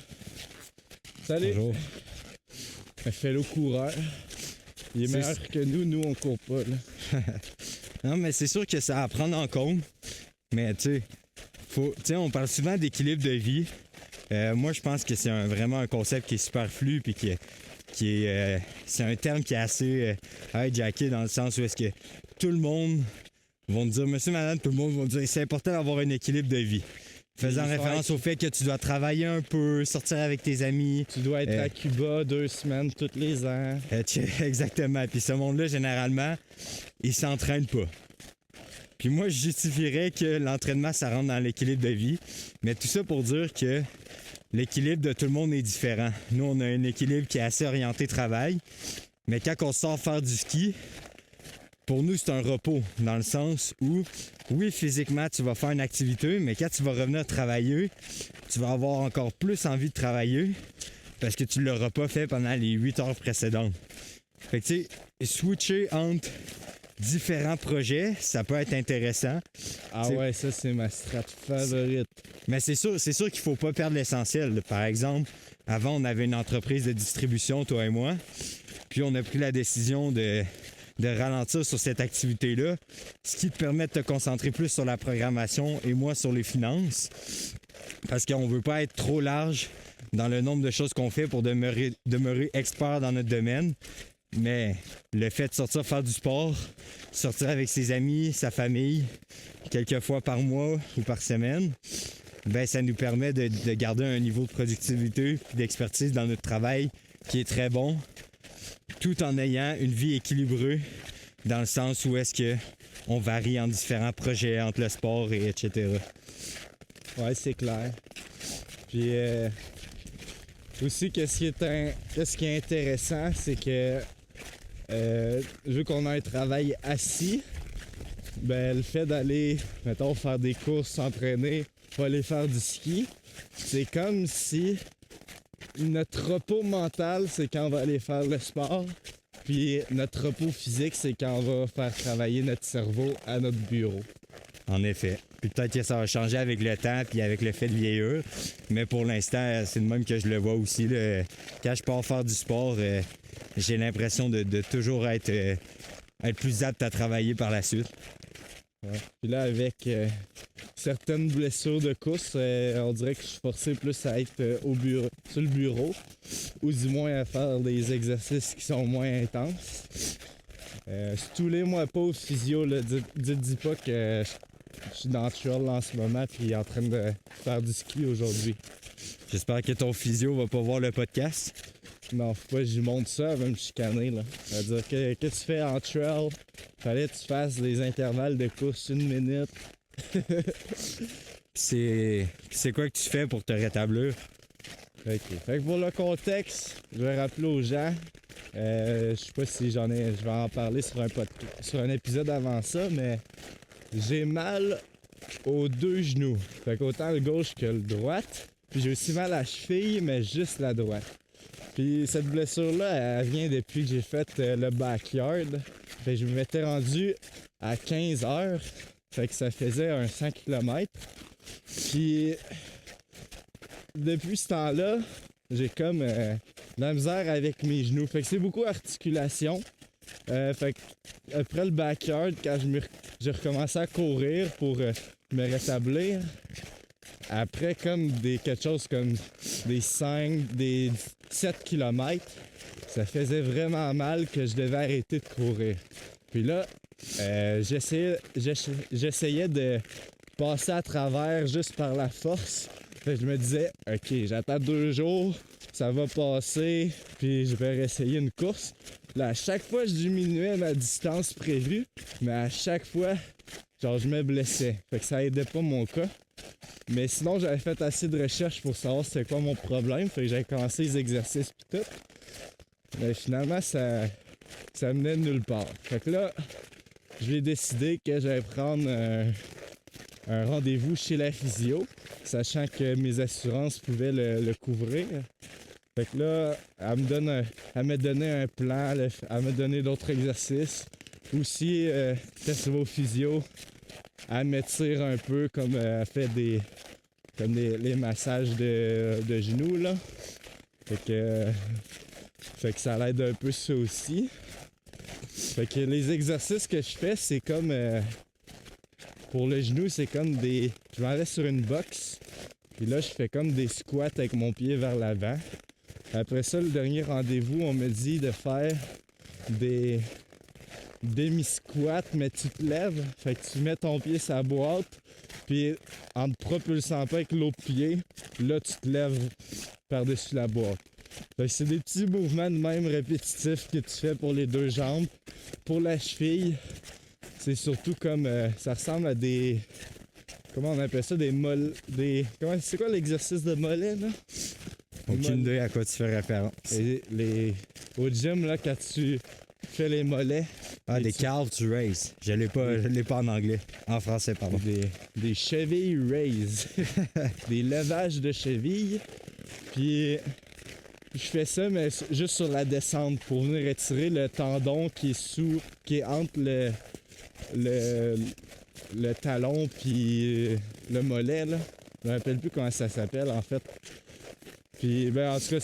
Salut! Bonjour. Un fellow coureur. Il est meilleur que nous on court pas, là. Non, mais c'est sûr que ça à prendre en compte. Mais tu sais, on parle souvent d'équilibre de vie. Moi, je pense que c'est vraiment un concept qui est superflu puis c'est un terme qui est assez hijacké dans le sens où est-ce que tout le monde va te dire, monsieur, madame, tout le monde va te dire c'est important d'avoir un équilibre de vie. Faisant référence au fait que tu dois travailler un peu, sortir avec tes amis. Tu dois être à Cuba 2 semaines tous les ans. Exactement. Puis ce monde-là, généralement, il s'entraîne pas. Puis moi, je justifierais que l'entraînement, ça rentre dans l'équilibre de vie. Mais tout ça pour dire que l'équilibre de tout le monde est différent. Nous, on a un équilibre qui est assez orienté travail. Mais quand on sort faire du ski, pour nous, c'est un repos, dans le sens où, oui, physiquement, tu vas faire une activité, mais quand tu vas revenir travailler, tu vas avoir encore plus envie de travailler parce que tu ne l'auras pas fait pendant les 8 heures précédentes. Fait que, tu sais, switcher entre différents projets, ça peut être intéressant. Ah ouais, ça, c'est ma strat favorite. Mais c'est sûr qu'il faut pas perdre l'essentiel. Par exemple, avant, on avait une entreprise de distribution, toi et moi, puis on a pris la décision de ralentir sur cette activité-là, ce qui te permet de te concentrer plus sur la programmation et moi sur les finances, parce qu'on ne veut pas être trop large dans le nombre de choses qu'on fait pour demeurer expert dans notre domaine, mais le fait de sortir faire du sport, sortir avec ses amis, sa famille, quelques fois par mois ou par semaine, ben ça nous permet de garder un niveau de productivité et d'expertise dans notre travail qui est très bon, tout en ayant une vie équilibrée dans le sens où est-ce que on varie en différents projets entre le sport et etc. Ouais, c'est clair. Puis aussi, qu'est-ce qui est intéressant, c'est que vu qu'on a un travail assis, ben le fait d'aller, mettons, faire des courses, s'entraîner, pas aller faire du ski, c'est comme si notre repos mental, c'est quand on va aller faire le sport. Puis notre repos physique, c'est quand on va faire travailler notre cerveau à notre bureau. En effet. Puis peut-être que ça va changer avec le temps puis avec le fait de vieillir. Mais pour l'instant, c'est le même que je le vois aussi. Là. Quand je pars faire du sport, j'ai l'impression de toujours être plus apte à travailler par la suite. Ouais. Puis là, avec certaines blessures de course, on dirait que je suis forcé plus à être au bureau, sur le bureau, ou du moins à faire des exercices qui sont moins intenses. Stoulez-moi pas au physio, là, dites pas que je suis dans le trail en ce moment puis en train de faire du ski aujourd'hui. J'espère que ton physio va pas voir le podcast. Non, faut pas que j'y montre ça, elle va me chicaner, là. Elle va dire que tu fais en trail, fallait que tu fasses des intervalles de course 1 minute. C'est quoi que tu fais pour te rétablir? Ok. Fait que pour le contexte, je vais rappeler aux gens. Je sais pas si je vais en parler sur un épisode avant ça, mais j'ai mal aux 2 genoux. Fait qu'autant le gauche que le droite. Puis j'ai aussi mal à la cheville, mais juste la droite. Puis cette blessure-là, elle vient depuis que j'ai fait le backyard. Fait que je m'étais rendu à 15 heures. Fait que ça faisait un 100 km. Puis depuis ce temps-là, j'ai comme de la misère avec mes genoux. Fait que c'est beaucoup articulation. Fait que après le backyard, quand j'ai recommencé à courir pour me rétablir, après comme quelque chose comme des 7 km, ça faisait vraiment mal que je devais arrêter de courir. Puis là, j'essayais de passer à travers juste par la force. Fait que je me disais, ok, j'attends 2 jours, ça va passer, puis je vais réessayer une course. Là, à chaque fois, je diminuais ma distance prévue, mais à chaque fois, genre, je me blessais. Fait que ça aidait pas mon cas. Mais sinon, j'avais fait assez de recherches pour savoir c'était quoi mon problème. Fait que j'avais commencé les exercices pis tout. Mais finalement, ça menait de nulle part. Fait que là, j'ai décidé que j'allais prendre un rendez-vous chez la physio, sachant que mes assurances pouvaient le couvrir. Fait que là, elle m'a donné un plan, elle m'a donné d'autres exercices. Aussi, quand je vais au physio, elle m'étire un peu comme elle fait les massages de genoux là. Fait que ça l'aide un peu ça aussi. Fait que les exercices que je fais, c'est comme pour le genou, c'est comme je m'en vais sur une box. Puis là, je fais comme des squats avec mon pied vers l'avant. Après ça, le dernier rendez-vous, on me dit de faire des demi-squats, mais tu te lèves. Fait que tu mets ton pied sur la boîte, puis en te propulsant pas avec l'autre pied, là, tu te lèves par-dessus la boîte. Fait que c'est des petits mouvements de même répétitifs que tu fais pour les 2 jambes. Pour la cheville, c'est surtout comme... ça ressemble à des... Comment on appelle ça? C'est quoi l'exercice de mollet, là? Aucune idée à quoi tu fais référence. Au gym, là, quand tu fais les mollets... Ah, des calves to raise. Je l'ai pas en anglais. En français, pardon. Des chevilles raise. Des levages de chevilles. Puis je fais ça, mais juste sur la descente pour venir étirer le tendon qui est entre le talon puis le mollet, là. Je me rappelle plus comment ça s'appelle, en fait. Puis, ben, en tout cas,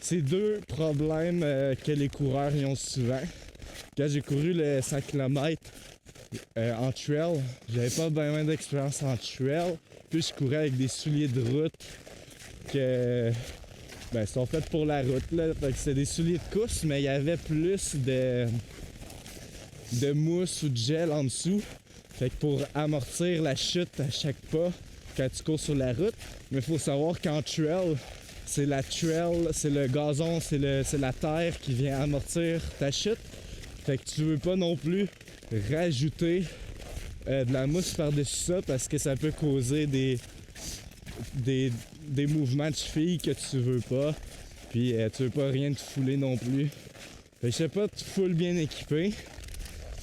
c'est 2 problèmes que les coureurs y ont souvent. Quand j'ai couru le 100 km en trail, j'avais pas vraiment d'expérience en trail. Puis je courais avec des souliers de route que sont faits pour la route, là. Fait que c'est des souliers de course, mais il y avait plus de mousse ou de gel en dessous. Fait que pour amortir la chute à chaque pas quand tu cours sur la route. Mais il faut savoir qu'en trail, c'est le gazon, c'est la terre qui vient amortir ta chute. Fait que tu veux pas non plus rajouter de la mousse par-dessus ça parce que ça peut causer des mouvements de cheville que tu veux pas. Puis tu veux pas rien te fouler non plus. Fait que je sais pas, tu foules bien équipé.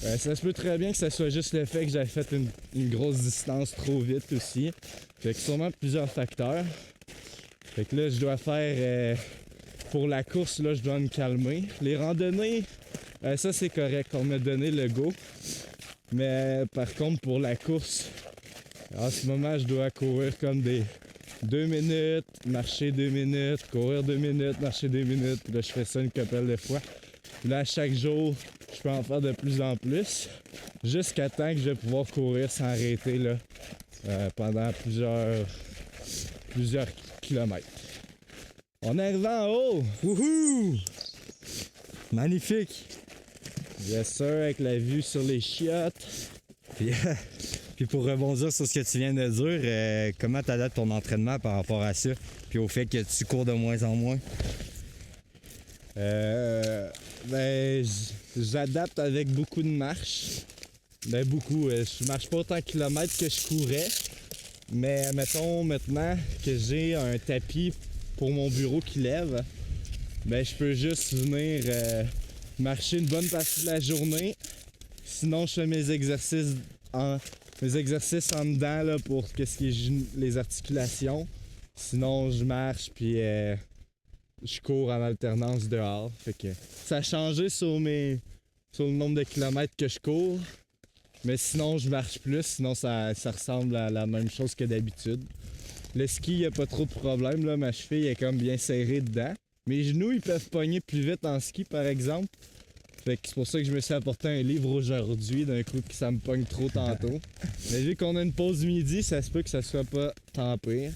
Ça se peut très bien que ça soit juste le fait que j'avais fait une grosse distance trop vite aussi. Fait que sûrement plusieurs facteurs. Fait que là, je dois faire... pour la course, là, je dois me calmer. Les randonnées, ça c'est correct. On m'a donné le go. Mais par contre, pour la course, en ce moment, je dois courir comme des 2 minutes, marcher 2 minutes, courir 2 minutes, marcher 2 minutes. Puis là, je fais ça une couple de fois. Puis là, chaque jour, je je peux en faire de plus en plus jusqu'à temps que je vais pouvoir courir sans arrêter là, pendant plusieurs kilomètres. On arrive en haut! Wouhou! Magnifique! Yes sir, avec la vue sur les chiottes. Puis, puis pour rebondir sur ce que tu viens de dire, comment t'adaptes ton entraînement par rapport à ça? Puis au fait que tu cours de moins en moins? J'adapte avec beaucoup de marche. Ben beaucoup, je marche pas autant de kilomètres que je courais. Mais mettons maintenant que j'ai un tapis pour mon bureau qui lève, ben je peux juste venir marcher une bonne partie de la journée. Sinon je fais mes exercices en dedans là, pour ce qui est les articulations. Sinon je marche puis je cours en alternance dehors. Fait que ça a changé sur le nombre de kilomètres que je cours. Mais sinon, je marche plus. Sinon, ça ressemble à la même chose que d'habitude. Le ski, il n'y a pas trop de problème. Là. Ma cheville est comme bien serrée dedans. Mes genoux, ils peuvent pogner plus vite en ski, par exemple. Fait que c'est pour ça que je me suis apporté un livre aujourd'hui, d'un coup que ça me pogne trop tantôt. Mais vu qu'on a une pause midi, ça se peut que ça soit pas tant pire.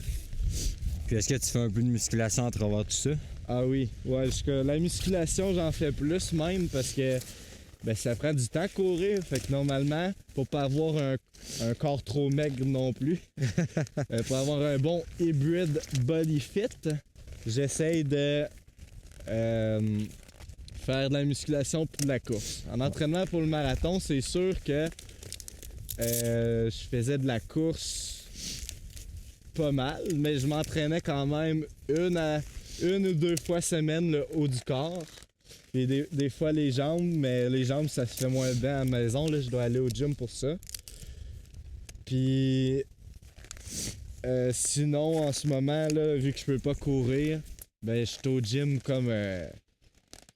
Puis est-ce que tu fais un peu de musculation à travers tout ça? Ah oui, ouais, la musculation, j'en fais plus même parce que ça prend du temps à courir. Fait que normalement, pour pas avoir un corps trop maigre non plus, pour avoir un bon hybrid body fit, j'essaye de faire de la musculation pour de la course. En entraînement pour le marathon, c'est sûr que je faisais de la course pas mal, mais je m'entraînais quand même une ou deux fois semaine le haut du corps. Et des fois les jambes, mais les jambes ça se fait moins bien à la maison, là, je dois aller au gym pour ça. Puis sinon en ce moment là, vu que je peux pas courir, je suis au gym comme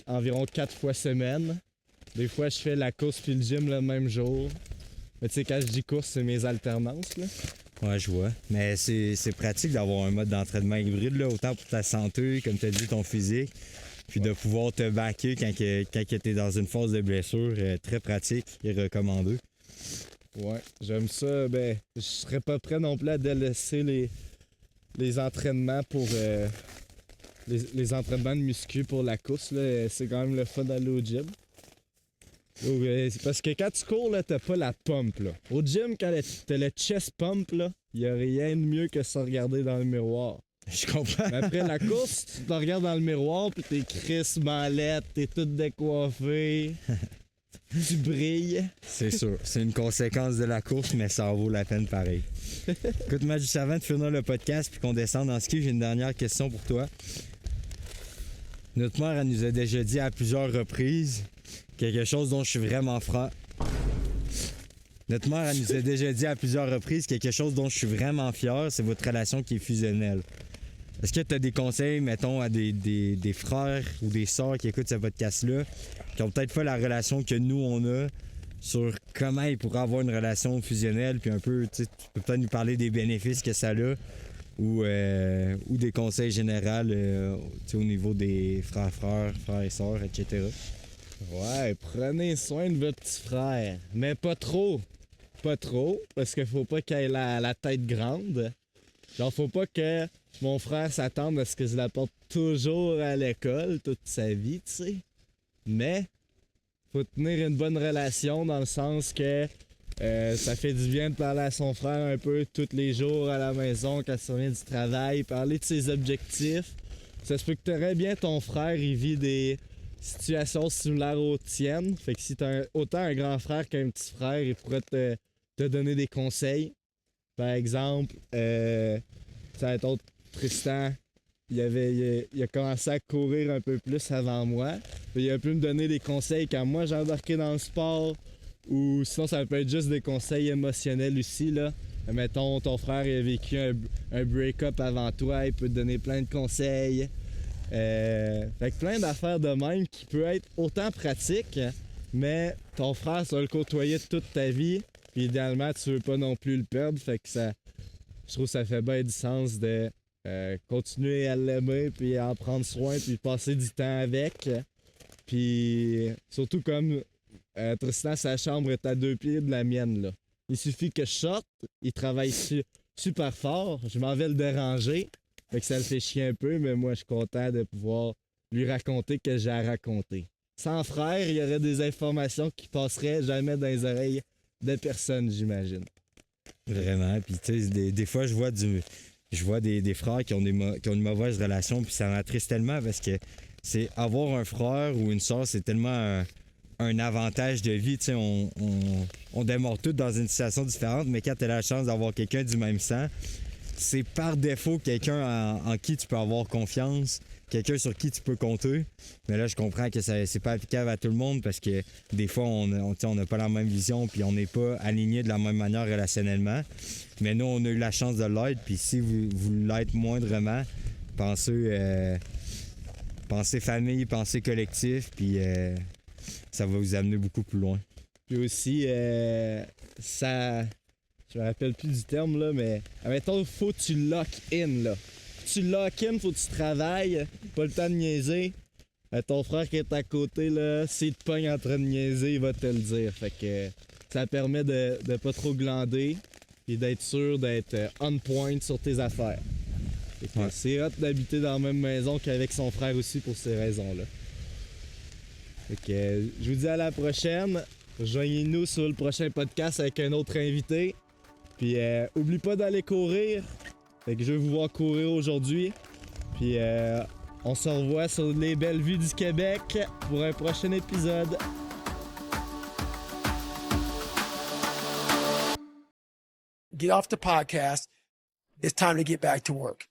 environ 4 fois semaine. Des fois je fais la course puis le gym le même jour. Mais tu sais quand je dis course, c'est mes alternances là. Ouais, je vois. Mais c'est pratique d'avoir un mode d'entraînement hybride, là, autant pour ta santé, comme tu as dit, ton physique. Puis de pouvoir te backer quand tu es dans une phase de blessure, très pratique et recommandé. Ouais, j'aime ça. Je serais pas prêt non plus à délaisser les entraînements pour les entraînements de muscu pour la course. Là. C'est quand même le fun d'aller au gym. Parce que quand tu cours, là, t'as pas la pump. Là. Au gym, quand t'as le chest pump, il y a rien de mieux que se regarder dans le miroir. Je comprends. Mais après la course, tu te regardes dans le miroir puis t'es crissement laid, t'es tout décoiffé, tu brilles. C'est sûr. C'est une conséquence de la course, mais ça en vaut la peine pareil. Écoute, moi, juste avant de finir le podcast puis qu'on descende en ski, j'ai une dernière question pour toi. Notre mère, elle nous a déjà dit à plusieurs reprises quelque chose dont je suis vraiment franc. Notre mère, elle nous a déjà dit à plusieurs reprises quelque chose dont je suis vraiment fier, c'est votre relation qui est fusionnelle. Est-ce que tu as des conseils, mettons, à des frères ou des sœurs qui écoutent ce podcast-là, qui ont peut-être pas la relation que nous, on a, sur comment ils pourraient avoir une relation fusionnelle, puis un peu, tu peux peut-être nous parler des bénéfices que ça a, ou des conseils généraux au niveau des frères et sœurs, etc. Ouais, prenez soin de votre petit frère, mais pas trop. Pas trop, parce qu'il faut pas qu'il ait la tête grande. Genre, faut pas que mon frère s'attende à ce que je l'apporte toujours à l'école toute sa vie, tu sais. Mais, faut tenir une bonne relation dans le sens que ça fait du bien de parler à son frère un peu tous les jours à la maison quand il revient du travail, parler de ses objectifs. Ça se peut que t'aurais bien ton frère, il vit des situations similaires aux tiennes. Fait que si t'as autant un grand frère qu'un petit frère, il pourrait te donner des conseils. Par exemple, ça va être autre Tristan, il a commencé à courir un peu plus avant moi. Il a pu me donner des conseils quand moi j'ai embarqué dans le sport. Ou sinon ça peut être juste des conseils émotionnels aussi là. Mettons ton frère il a vécu un break-up avant toi, il peut te donner plein de conseils. Fait que plein d'affaires de même qui peut être autant pratique, mais ton frère ça va le côtoyer toute ta vie. Puis idéalement tu veux pas non plus le perdre. Fait que je trouve que ça fait bien du sens de continuer à l'aimer puis à en prendre soin puis passer du temps avec. Puis surtout comme Tristan, sa chambre est à 2 pieds de la mienne, là. Il suffit que je sorte, il travaille super fort, je m'en vais le déranger. Fait que ça le fait chier un peu, mais moi, je suis content de pouvoir lui raconter que j'ai à raconter. Sans frère, il y aurait des informations qui passeraient jamais dans les oreilles de personne, j'imagine. Vraiment. Puis tu sais, des fois, je vois des frères qui ont une mauvaise relation, puis ça m'attriste tellement parce que c'est avoir un frère ou une soeur, c'est tellement un avantage de vie. Tu sais, on démarre tous dans une situation différente, mais quand tu as la chance d'avoir quelqu'un du même sang, c'est par défaut quelqu'un en qui tu peux avoir confiance, quelqu'un sur qui tu peux compter. Mais là, je comprends que c'est pas applicable à tout le monde parce que des fois, on n'a pas la même vision puis on n'est pas aligné de la même manière relationnellement. Mais nous, on a eu la chance de l'être. Puis si vous l'êtes moindrement, pensez famille, pensez collectif, puis ça va vous amener beaucoup plus loin. Puis aussi, ça... Je me rappelle plus du terme, là, mais admettons, faut que tu lock in, là. Tu lock in, faut que tu travailles, pas le temps de niaiser. Ton frère qui est à côté, là, s'il te pogne en train de niaiser, il va te le dire. Fait que ça permet de pas trop glander et d'être sûr d'être on point sur tes affaires. Fait que c'est hot d'habiter dans la même maison qu'avec son frère aussi pour ces raisons-là. Fait que je vous dis à la prochaine. Rejoignez-nous sur le prochain podcast avec un autre invité. Puis oublie pas d'aller courir. Fait que je vais vous voir courir aujourd'hui. Puis on se revoit sur les belles vues du Québec pour un prochain épisode. Get off the podcast. It's time to get back to work.